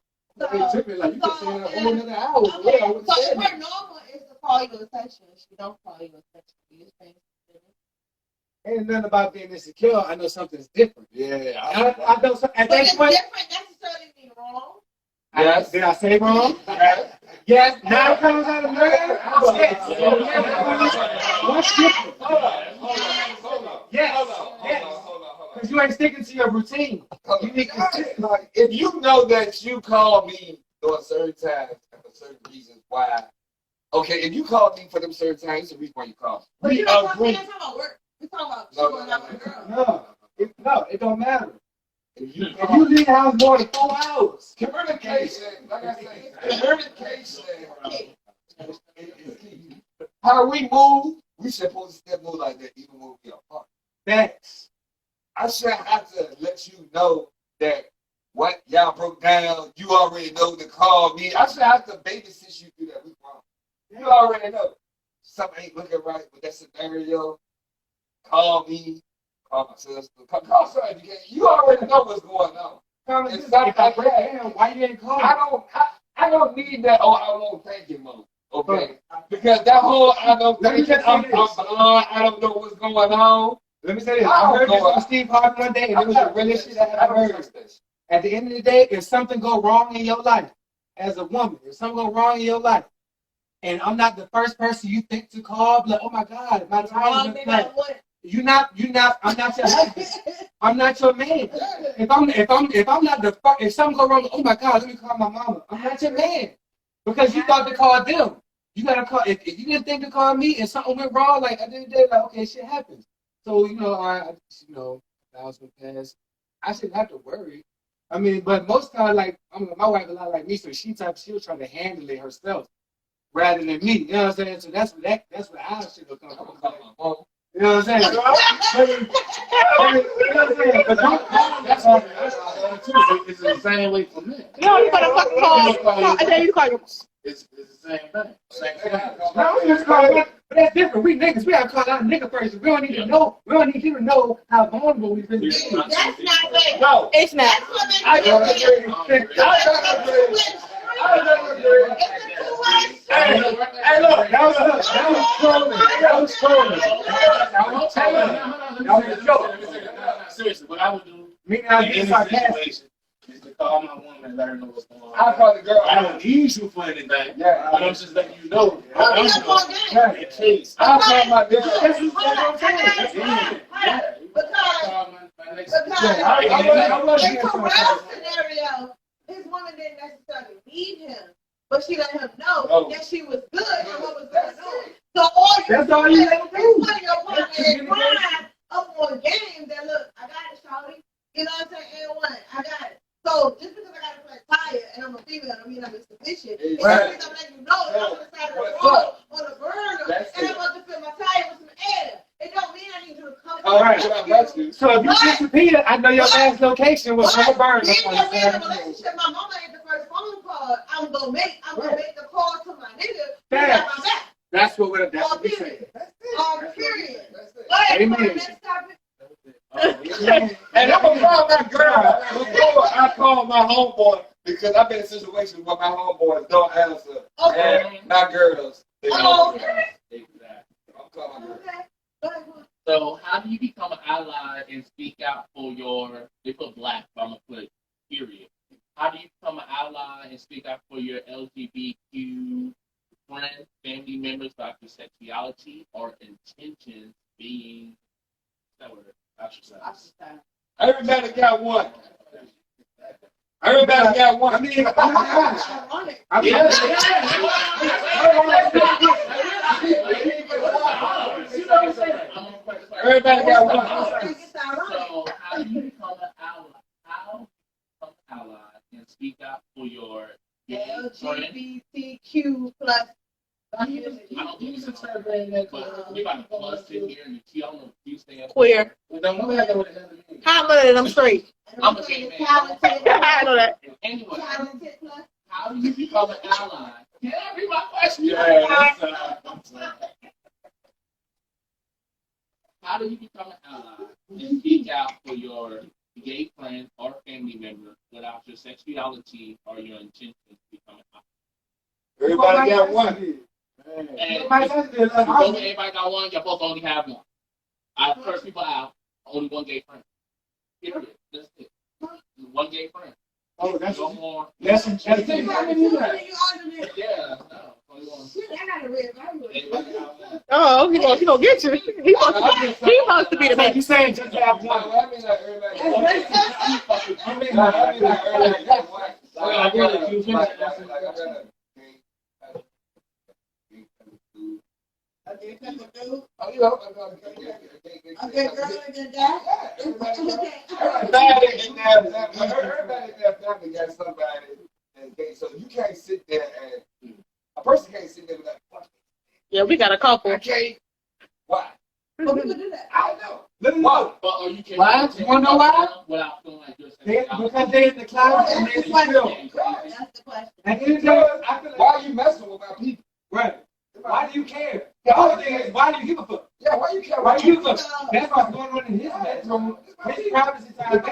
tripping, like you can stay a whole another hour. Okay, so if her normal is to call you a text, she don't call you a text. You just think ain't nothing about being insecure. I know something's different. Yeah. I know something. At but that it's point, different necessarily mean wrong. Yes. Did I say wrong? Yes. Now it comes out of murder. What's different? Hold on. Yes. Because you ain't sticking to your routine. You need consistency. Like, if you know that you call me during certain times and for certain reasons why, okay, if you call me for them certain times, it's the reason why you call me. But We you know, agree. we're not talking about work. We're talking about she going out with a girl. No, it don't matter. If you leave the house more than 4 hours, Communication, like I say, communication. How we move, we supposed to still move like that even when we apart. facts. I should have to let you know that what y'all broke down, you already know to call me. I should have to babysit you through that week wrong. You already know. Something ain't looking right with that scenario. Call me. Call my sister. Call somebody. You already know what's going on. common And sense. stuff If I like break that. it down, why you didn't call me? I don't need that. Oh, I won't thank you, mom. Okay, because that whole I don't Let me thank you. just say I'm this. blind. I don't know what's going on. Let me say this. I heard this from Steve Harvey one day, and it was the realest shit I ever heard. At the end of the day, if something go wrong in your life, as a woman, if something go wrong in your life, and I'm not the first person you think to call, like, oh my God, my time is like, I'm not your husband. I'm not your man. If I'm not the first, if something go wrong, oh my God, let me call my mama. I'm not your man. Because you thought to call them. You gotta call, if you didn't think to call me and something went wrong, like at the end of the day, like, okay, shit happens. So, thousand pass. I shouldn't have to worry. I mean, but most times, like, my wife a lot like me, so she'll try to handle it herself rather than me. You know what I'm saying? So that's where our shit will come from. You know what I'm saying? It's the same way for men. No, you better fucking call. And then you call your. It's the same thing. Same thing. No, I'm just calling, but that's different. We niggas, we gotta call out a nigga first. We don't need to know. We don't need you to know how vulnerable we've been. That's not fair. No, It's not. I don't agree. I don't agree. Hey, look, that was trolling. That was trolling. That was a joke. Seriously, what I would do Me and I in get any sarcastic. situation is to call my woman and let her know what's going on. I call the girl. I don't need you for anything. Yeah. But I'm just letting you know. In case. I call my girl. That's what I'm saying. Yeah. Because My next. I was in Terrell's scenario, his woman didn't necessarily need him, but she let him know that she was good and what was going on. So That's all you have to do. put your partner in crime up on game that look, I got it, shawty. You know what I'm saying? And one, I got it. So just because I got a flat tire and I'm a female, I mean I'm insufficient. It doesn't mean I'm letting you know that I'm on the side of the road on a burner and I'm about to fill my tire with some air. It don't mean I need you to come. All right. So if you disappear, I know your last location was on the burn. Being that we're in a relationship, my mama ain't the first phone call. I'm gonna make the call to my nigga. Who got my back. That's what we say. Period. But Amen. next topic. And I'm gonna call my girl before I call my homeboy because I've been in situations where my homeboys don't answer and my girls. Oh, okay. I'm calling my girl. Okay. Go ahead. So how do you become an ally and speak out for they put black, but I'm gonna put period. How do you become an ally and speak out for your LGBTQ friends, family members about your sexuality or intentions being ostracized? Everybody got one. Everybody got one. I mean, Everybody got one. So how do you become an ally? How do you become an ally and speak out for your friends? LGBTQ plus. I don't think it's a term but we about to plus in here and the key. I don't know if you stand Queer. Don't know what the hell it means. How many of them straight? I'm a gay man. I know that. Anyway, how do you become an ally? Can I read my question? Yeah. How do you become an ally and speak out for your gay friend or family member without your sexuality or your intention to become an ally? Everybody got one. And everybody got one, you both only have one. I curse people out, only one gay friend. Period. That's it. One gay friend. oh, that's No more. it. Yeah, no. Only one. Everybody got one. Oh, he gonna get you. He wants to be the So man. you saying just have one? I mean, like, everybody got one. I mean, like, everybody got one. I really do think that's Oh, you know, everybody in their family got somebody that's gay, so you can't sit there and a person can't sit there without fucking. Yeah, we got a couple. Okay, why? But people do that. I don't know. Let me know. But you can Why? You wanna know why? without feeling like you're Because they're in the cloud and they're still. That's the question. At the end of the day, I feel like, Why are you messing with my people? right. Why do you care? The other thing is, why do you give a fuck? Yeah, why you care? Why do you give a fuck? That's what's going on in his bedroom. His privacy time.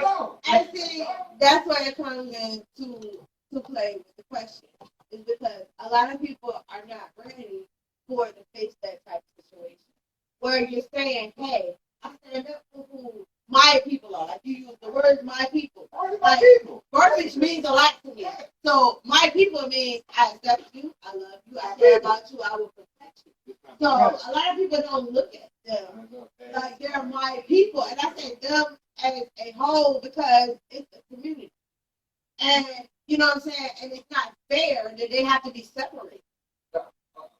And see, that's where it comes in to play with the question. Is because a lot of people are not ready for to face that type of situation. Where you're saying, hey, I stand up for who my people are. Like you use the words my people. Like, verbiage means a lot to me. So my people means I accept you, I love you, I care about you, I will protect you. So a lot of people don't look at them like they're my people. And I say them as a whole because it's a community. And you know what I'm saying? And it's not fair that they have to be separated.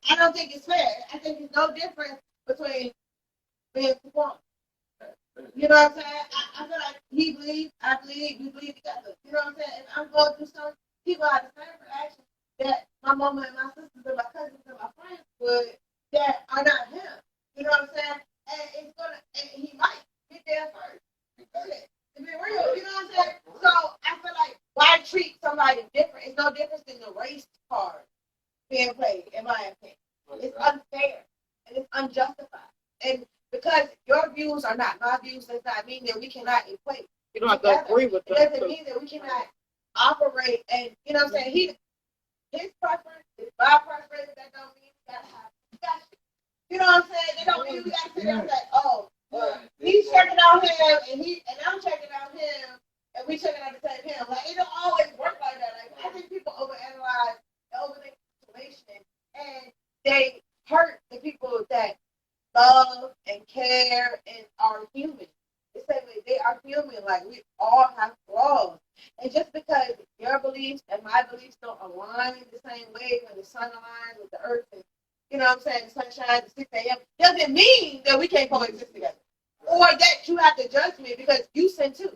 I don't think it's fair. I think it's no difference between being performed. You know what I'm saying? I feel like he believes, I believe, we believe together. You know what I'm saying? If I'm going through something, people have the same reaction that my mama and my sisters and my cousins and my friends would that are not him. You know what I'm saying? And he might get there first. Shit. To be real, you know what I'm saying? So I feel like why treat somebody different? It's no difference than the race card being played, in my opinion. It's unfair and it's unjustified. And because your views are not my views, does not mean that we cannot equate. You don't have to agree with them. It doesn't mean that we cannot operate and you know what I'm saying? His preference is my preference, that don't mean we gotta have discussion. You know what I'm saying? That don't mean we gotta sit there and say, oh, he's checking out him and I'm checking out him and we checking out the same him. Like it don't always work like that. Like I think people overanalyze and overthink the situation and they hurt the people that love and care and are human. The same way they are human, like we all have flaws. And just because your beliefs and my beliefs don't align the same way when the sun aligns with the earth and you know what I'm saying, the sun shines at 6 a.m. doesn't mean that we can't coexist together. Or that you have to judge me because you sin too.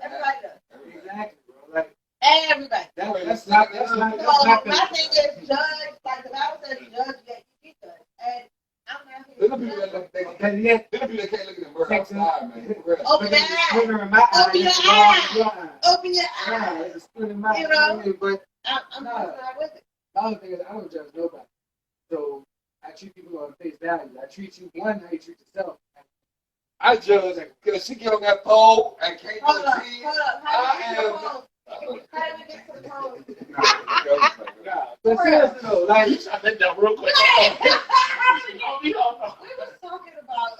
Everybody does. Exactly, bro. Like everybody. That's not. So my thing is judge, like the Bible says, judge that you be judged. And I'm not here Little people that can't look at the bird outside, man. Open your eyes. Open your eyes. Open your eyes. It's in my You know? but I'm not with it. the other thing is I don't judge nobody. So I treat people on face value. I treat you how you treat yourself. I judge because she get on that pole and can't Hold up. see. How do we get to the phone? But seriously though, like I think that real quick. We was talking about.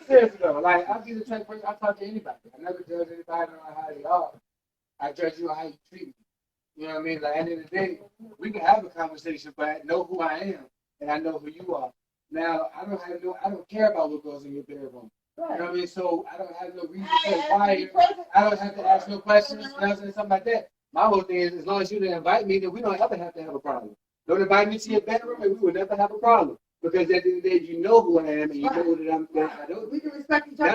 seriously though, like I'll be the type of person I talk to anybody. I never judge anybody on how they are. I judge you on how you treat me. You know what I mean? Like at the end of the day, we can have a conversation, but I know who I am and I know who you are. Now I don't care about what goes in your bedroom. You know what I mean? So I don't have no reason to inquire. I don't have to ask no questions, you know what I'm saying? Something like that. My whole thing is as long as you didn't invite me, then we don't ever have to have a problem. Don't invite me to your bedroom and we will never have a problem. Because at the end of the day, you know who I am and you know that I don't. We can respect each other.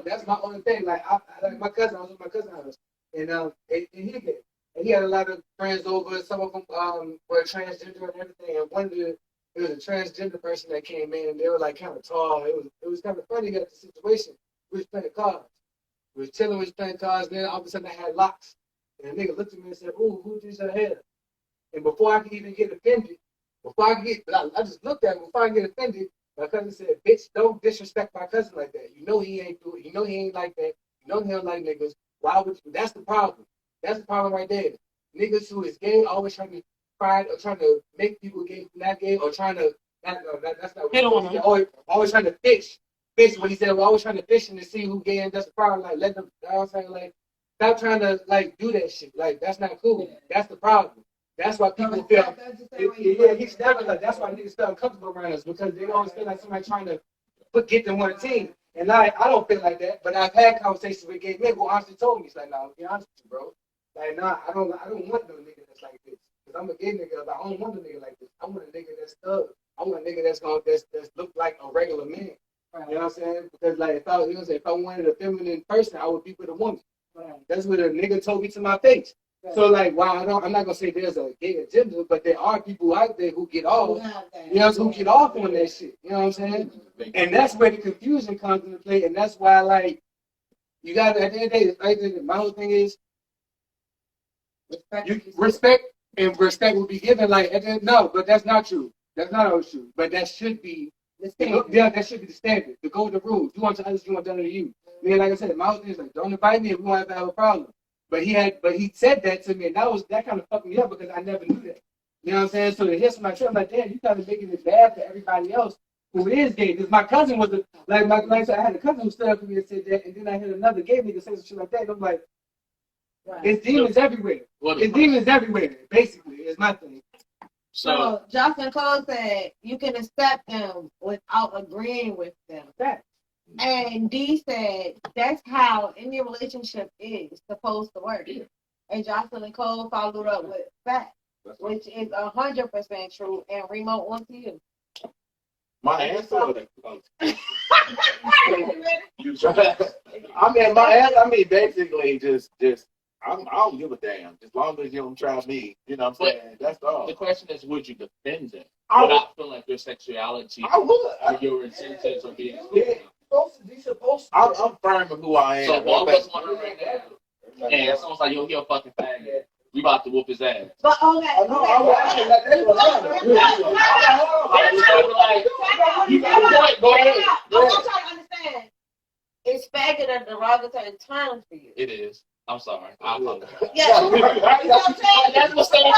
That's my only thing. Like I like my cousin, I was with my cousin house. And he had a lot of friends over. Some of them were transgender and everything. And it was a transgender person that came in, and they were like kind of tall. It was kind of funny at the situation. We was playing cards. We was chilling, we was playing cards, and then all of a sudden I had locks. And the nigga looked at me and said, "Ooh, who did your hair?" And before I could even get offended, I just looked at him. Before I get offended, my cousin said, "Bitch, don't disrespect my cousin like that. You know he ain't do it. You know he ain't like that. You know he don't like niggas. Why would you?" That's the problem. That's the problem right there. Niggas who is gay always trying to pride or trying to make people gay, not gay, or trying to that's not what always trying to fish what he said. We're always trying to fish and to see who gay, and that's the problem. Like let them. I was saying like stop trying to like do that shit. Like that's not cool. That's the problem. That's why people feel. He's never like. That's why niggas feel uncomfortable around us because they always feel like somebody trying to get them on a team. And like I don't feel like that. But I've had conversations with gay men who honestly told me, it's like, "No, be honest with you, bro. Like, nah, I don't want no nigga that's like this. Because I'm a gay nigga, but I don't want a nigga like this. I want a nigga that's thug. I want a nigga that's look like a regular man." You know what I'm saying? Because like if I wanted a feminine person, I would be with a woman. That's what a nigga told me to my face. So like, I'm not gonna say there's a gay agenda, but there are people out there who get off. You know, who get off on that shit. You know what I'm saying? And that's where the confusion comes into play, and that's why like you got at the end of the day, my whole thing is respect will be given. Like no, but that's not true. That's not always true. But that should be that should be the standard, the golden rule. You want to others, you want done to you. Man, like I said, my whole thing is like, don't invite me if we want to have a problem. But he said that to me, and that kind of fucked me up because I never knew that. You know what I'm saying? So to hear somebody say, I'm like, damn, you kind of making it bad for everybody else who is gay. Because my cousin was like I had a cousin who stood up to me and said that, and then I had another gay nigga say some shit like that. And I'm like, it's demons everywhere. It's demons everywhere. Basically, is my thing. So Jocelyn Cole said you can accept them without agreeing with them. That. And D said that's how any relationship is supposed to work. And Jocelyn Cole followed up with fact, which is 100% true. And remote on to you. My answer. I mean, basically, just I don't give a damn. As long as you don't try me, you know what I'm saying? That's all. The question is, would you defend them without feeling like your sexuality or your intentions are being I'm firm with who I am. So one of us wondering right now, and someone's like, yo, he a fucking faggot. We about to whoop his ass. But okay. Go ahead. I'm trying to understand. Is faggot a derogatory term for you? It is. I'm sorry. I apologize. Yeah. That's what's going on.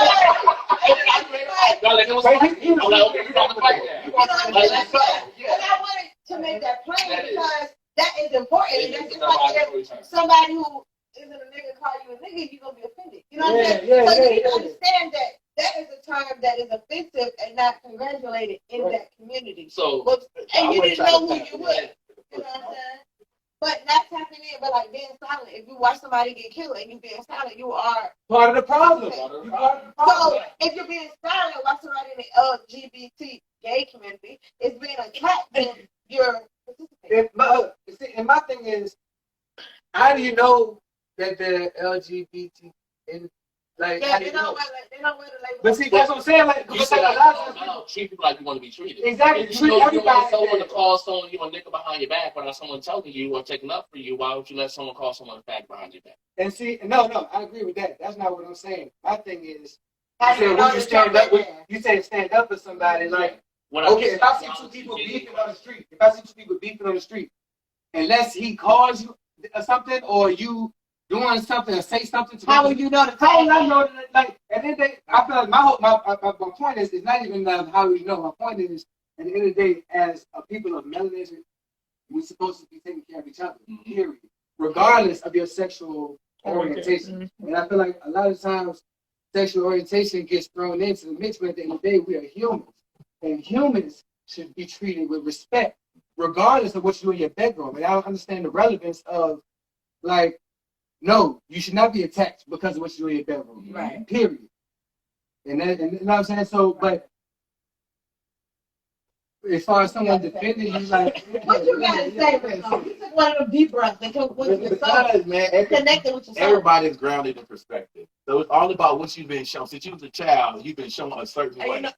I'm like, okay, we're gonna fight that. And I wanted to make that plain because that is important. And that's just like if somebody who isn't a nigga call you a nigga, you're gonna be offended. You know what I'm saying? So you need to understand that that is a term that is offensive and not congratulated in that community. So and you didn't know who you were. You know what I'm saying? But not tapping in, but like being silent. If you watch somebody get killed and you being silent, you are part of the problem. So if you're being silent while somebody in the LGBT gay community is being attacked, then you're participating. And my thing is, how do you know that they're LGBT? Yeah, they know where the label. But see, that's what I'm saying. Like, you said, like, treat people like you want to be treated. Exactly. If you know you want someone to call someone you want to nickel behind your back without someone telling you or taking up for you, why would you let someone call someone a fag behind your back? And see, no, I agree with that. That's not what I'm saying. My thing is, you said stand up for somebody. Like, okay, if I see two people beefing on the street, unless he calls you or something, or you doing something or say something to how would you know? How would I know that? Like, at the end of the day, I feel like my point is not even how you know. My point is, at the end of the day, as a people of melanin, we're supposed to be taking care of each other. Period. Regardless of your sexual orientation. And I feel like a lot of times sexual orientation gets thrown into the mix, but at the end of the day, we are humans. And humans should be treated with respect, regardless of what you do in your bedroom. And I don't understand the relevance of, like, no, you should not be attacked because of what you do in your bedroom. Right. Period. And you know what I'm saying? So, but as far as someone defending you, like, what you gotta say, Rico? You took one of them deep breaths and took with your soul. Connected with your soul. Everybody's grounded in perspective. So it's all about what you've been shown. Since you was a child, you've been shown a certain way. I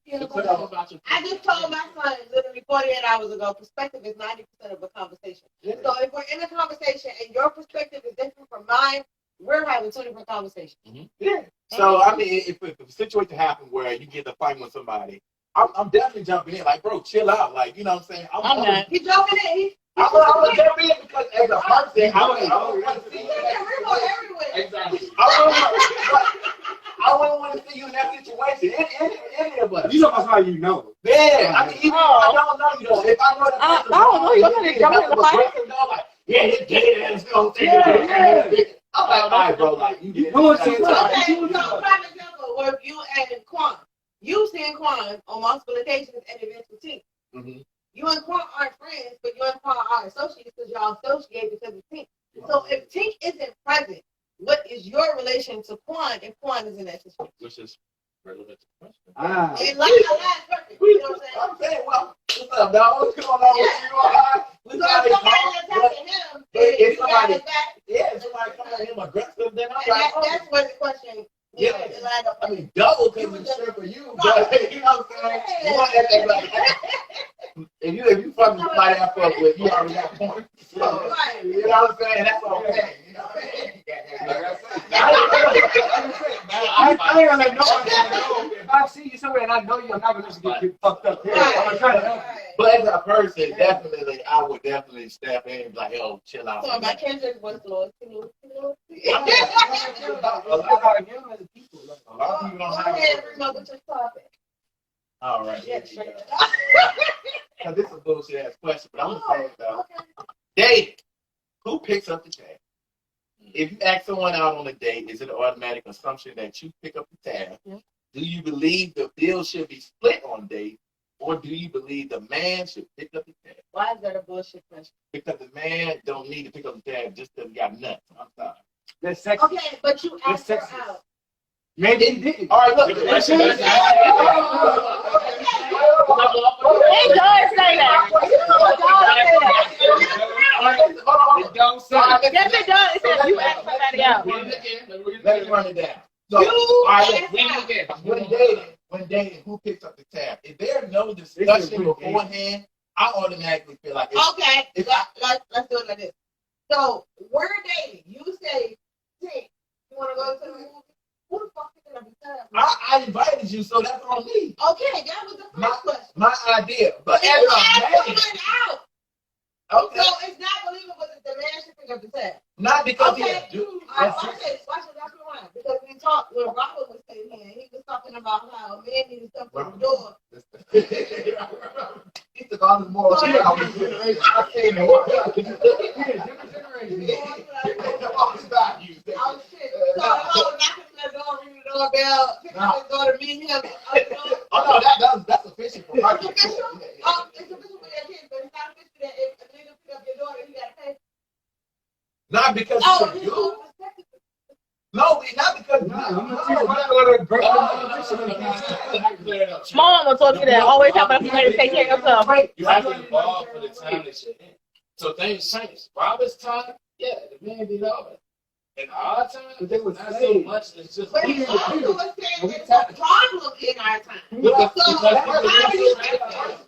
just told my son literally 48 hours ago, perspective is 90% of a conversation. Yeah. So if we're in a conversation and your perspective is different from mine, we're having two different conversations. Yeah. So, I mean, if a situation happens where you get to fight with somebody, I'm definitely jumping in. Like, bro, chill out. Like, you know what I'm saying? I'm not. He jumping in. I'm gonna jump in because as a person, I don't want to see you. Exactly. I wouldn't want to see you in that situation. Any of us. You know that's how you know. Yeah. I mean, even if I don't know you, though. If I know that person, I don't know. You're gonna jump in the fight. Yeah, it's gay ass. I'm like, all right, bro. Like, you know what I'm saying? Okay, so prime example where you and Quan. You seen Quan on multiple occasions at events with Tink. You and Quan aren't friends, but you and Quan are associates because y'all associate because of Tink. So if Tink isn't present, what is your relation to Quan if Quan is in that situation? Which is relevant to the question. And like I last perfect. You know what I'm saying? Well, what's up, dog? What's going on with you? So if somebody's attacking him, if somebody, if somebody come at him aggressive, then I'm like, like, that's where the question. Yeah, I mean, double because it's sure for you, but you know what I'm saying? You want that thing like that. If you fucking somebody I fuck with, you already got points. So, you know what I'm saying? That's okay. You know what I ain't gonna let nobody know. If I see you somewhere and I know you, I'm not gonna just get fucked up. I'm gonna try to help you. But as a person, definitely, I would definitely step in and be like, yo, chill out. So my Kendrick was loyalty. A lot of people don't Go have ahead, it. remote with your topic. All right. Yeah, sure. Because this is a bullshit ass question, but I'm going to say it though. Date. Who picks up the tab? If you ask someone out on a date, is it an automatic assumption that you pick up the tab? Yeah. Do you believe the bill should be split on date? Or do you believe the man should pick up the tab? Why is that a bullshit question? Because the man don't need to pick up the tab just because he got nuts. I'm sorry. That's sexy. Okay, but you asked her sexist. out. Maybe he didn't. All right, look. It does say that. It don't say. Yes, it does. It says you asked somebody out. Let me run it down. So, all right, when dating, who picks up the tab? If there's no discussion beforehand, I automatically feel like it's, Okay, let's do it like this. So we're dating. You say, "Hey, you want to go to the movie?" Who the fuck picking up the tab? I invited you, so that's on me. Okay, that was the first question. My idea. But as You a asked man, someone out. okay, So it's not believable that the man should pick up the tab. not because he's Okay. a dude. Watch this. That's why. Because we talked when Robert was sitting here, he was talking about how a man needs to come to the door. He took all his moral shit out of his generation. I can't know what. Oh shit. So knocking on the door, ringing the doorbell, picking up his door to meet him. Oh no, that's official for my It's kids. official? It's official for your kids, but it's not official that if a nigga pick up your daughter, you gotta pay. Not because Oh, he's a his dude. own perspective. No, not because Mom told you that. Always have a way to take care of yourself. You have to evolve for the time that you're in. So things change. Robert's time, yeah, the man did all that. In our time, not so much. It's just But he also was saying it's a problem in our time.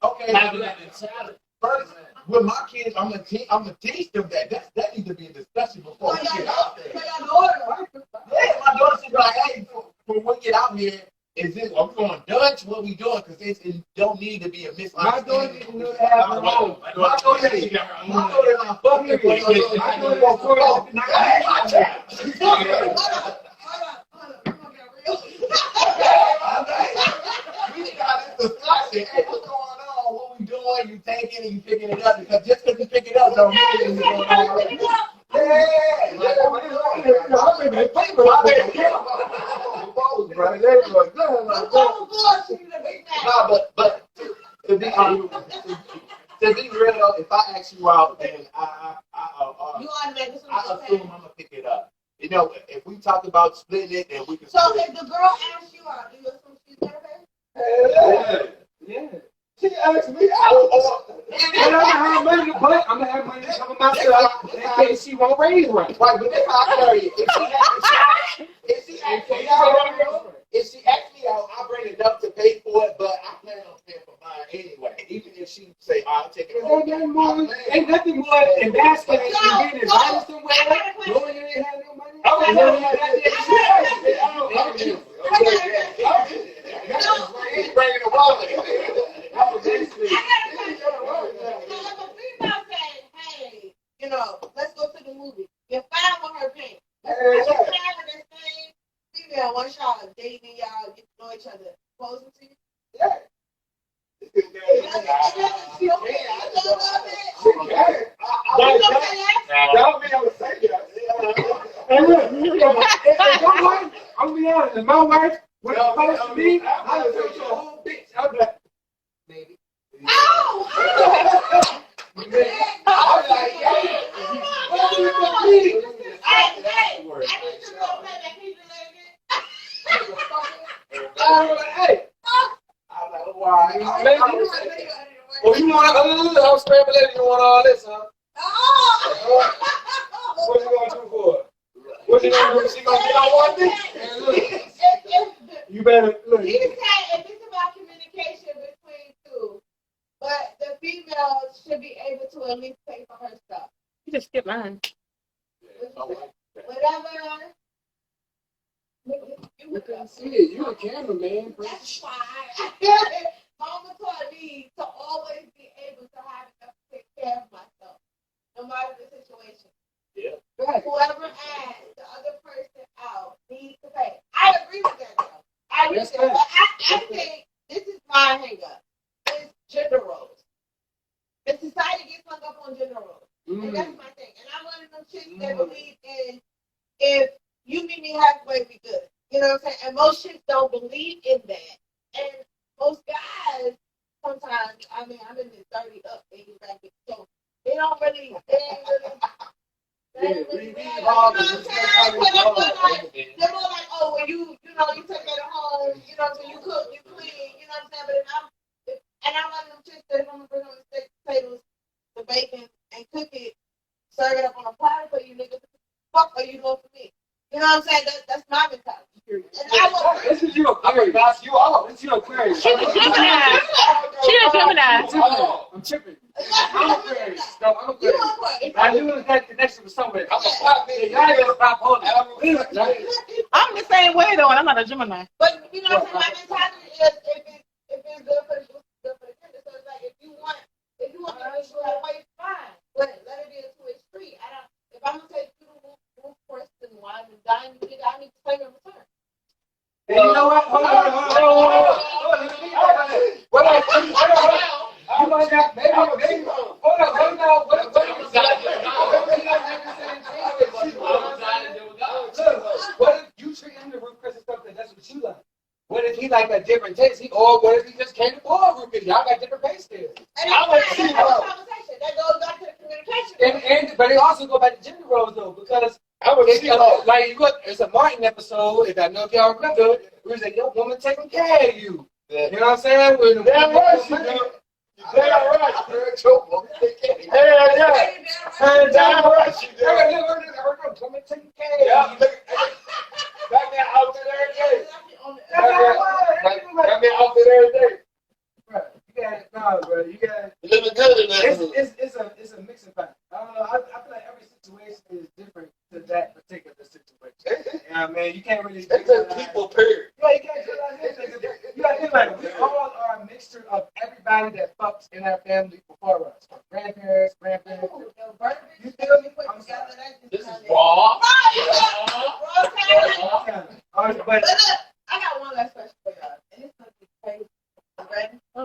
okay. having that mentality. First, with my kids, I'm gonna teach them that. That needs to be a discussion before we get out there. Yeah, my daughter should be like, hey, when we get out here, are we going Dutch? What we doing? Because it don't need to be a misunderstanding. My daughter didn't know to have her own. My daughter is not fucking with you. I know that for We got this discussion. Hey, what's going on? What we doing? You taking it, you picking it up? Because just because you pick it up don't mean it's going on. But to be real though, if I ask you out, then I assume I'm gonna pick it up. You know, if we talk about splitting it, then we can. So if the girl asks you out, do you assume she's gonna pay? Yeah. She asked me out. And I'm gonna have money to put. I'm gonna have money to cover myself in case she won't raise right. Right, but that's how I carry it. If she asks me out, I bring enough to pay for it, but I plan on paying for mine anyway. Even if she say, I'll take it home. Ain't nothing more embarrassing than getting invited somewhere, knowing you ain't have no money. He's bringing the wallet. Hey, you know, let's go to the movie. You're fine with her paying. You're fine with this thing. Female, once y'all dating, y'all get to know each other. Closing to you? Yeah. She okay? And look, if my wife, I'm gonna be honest, if my wife was close to me, I'd have told you a whole bitch. I'd be like, maybe. Oh! Hey, I'm like, why? oh, you want I'm scrambling, you want all this, huh? What you gonna do for it? What you gonna do? She gonna get on one thing? And look, you better look. You can say if it's about communication between two, but the female should be able to at least pay for her stuff. You just skipped mine. Whatever. You can see it. You a cameraman. That's fine. Mama taught me to always be And that's my thing. And I'm one of them chicks that believe in if you meet me halfway, we good. You know what I'm saying? And most chicks don't believe in that. And most guys, sometimes, I mean, I'm in the 30 up age bracket, so they don't really, you know what I'm saying? They're more like, oh, well, you know, you take care of home, you know, so you cook, you clean, you know what I'm saying? But and I'm one of them chicks that want to bring on the steak, potatoes, the bacon, and cook it, serve it up on a platter for you niggas. Fuck are you doing for me? You know what I'm saying? That's my mentality. And I will. This is you Aquarius. You all. This is you Aquarius. She's a Gemini. She's a Gemini. I'm tripping. I'm Aquarius. No, I'm Aquarius. You Aquarius. I knew that connection was somewhere. I'm a pop man. Y'all gotta stop holding. I'm the same way though, and I'm not a Gemini. But you know what I'm saying? My mentality is if it's good for the good for the kid. So it's like if you want to do it that way, fine. But let it be a two-way street. If I'm gonna take you to move first and wine and dine, I need to pay in return. And you know what? Hold on. What else? You might not. Maybe. Hold on. What if you treat him to Ruth Chris and stuff that that's what you like? What if he like a different taste? Or what if he just can't afford Ruth Chris? Y'all got different taste scales. And that's a conversation. That goes back to the communication. But it also go back to gender roles though, because like look, it's a Martin episode. If I know if y'all remember, it was like your woman taking care of you. You know what I'm saying? When the damn right she do. Damn right, your woman taking care of you. Damn right she do. Her woman taking care of you. Back that outfit every day. Back that outfit every day. Bro, you got bro. You got living good in that. It's a mixing factor. I don't know. I feel like every situation is different to that particular situation. Yeah, man, you can't really. It's just people, period. Yeah, you can't generalize anything. You got to think like we all are a mixture of everybody that fucks in our family before us. Grandparents. You feel me? I'm sorry. This is raw. But look, I got one last question for y'all, and it's gonna be crazy. Ready? So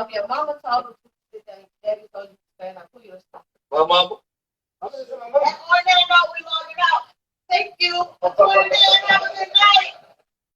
if your mama told you to sit down, daddy told you to stand up, who you stop? My mama. I'm just saying, That one day, no, we logging out. Thank you for tuning in.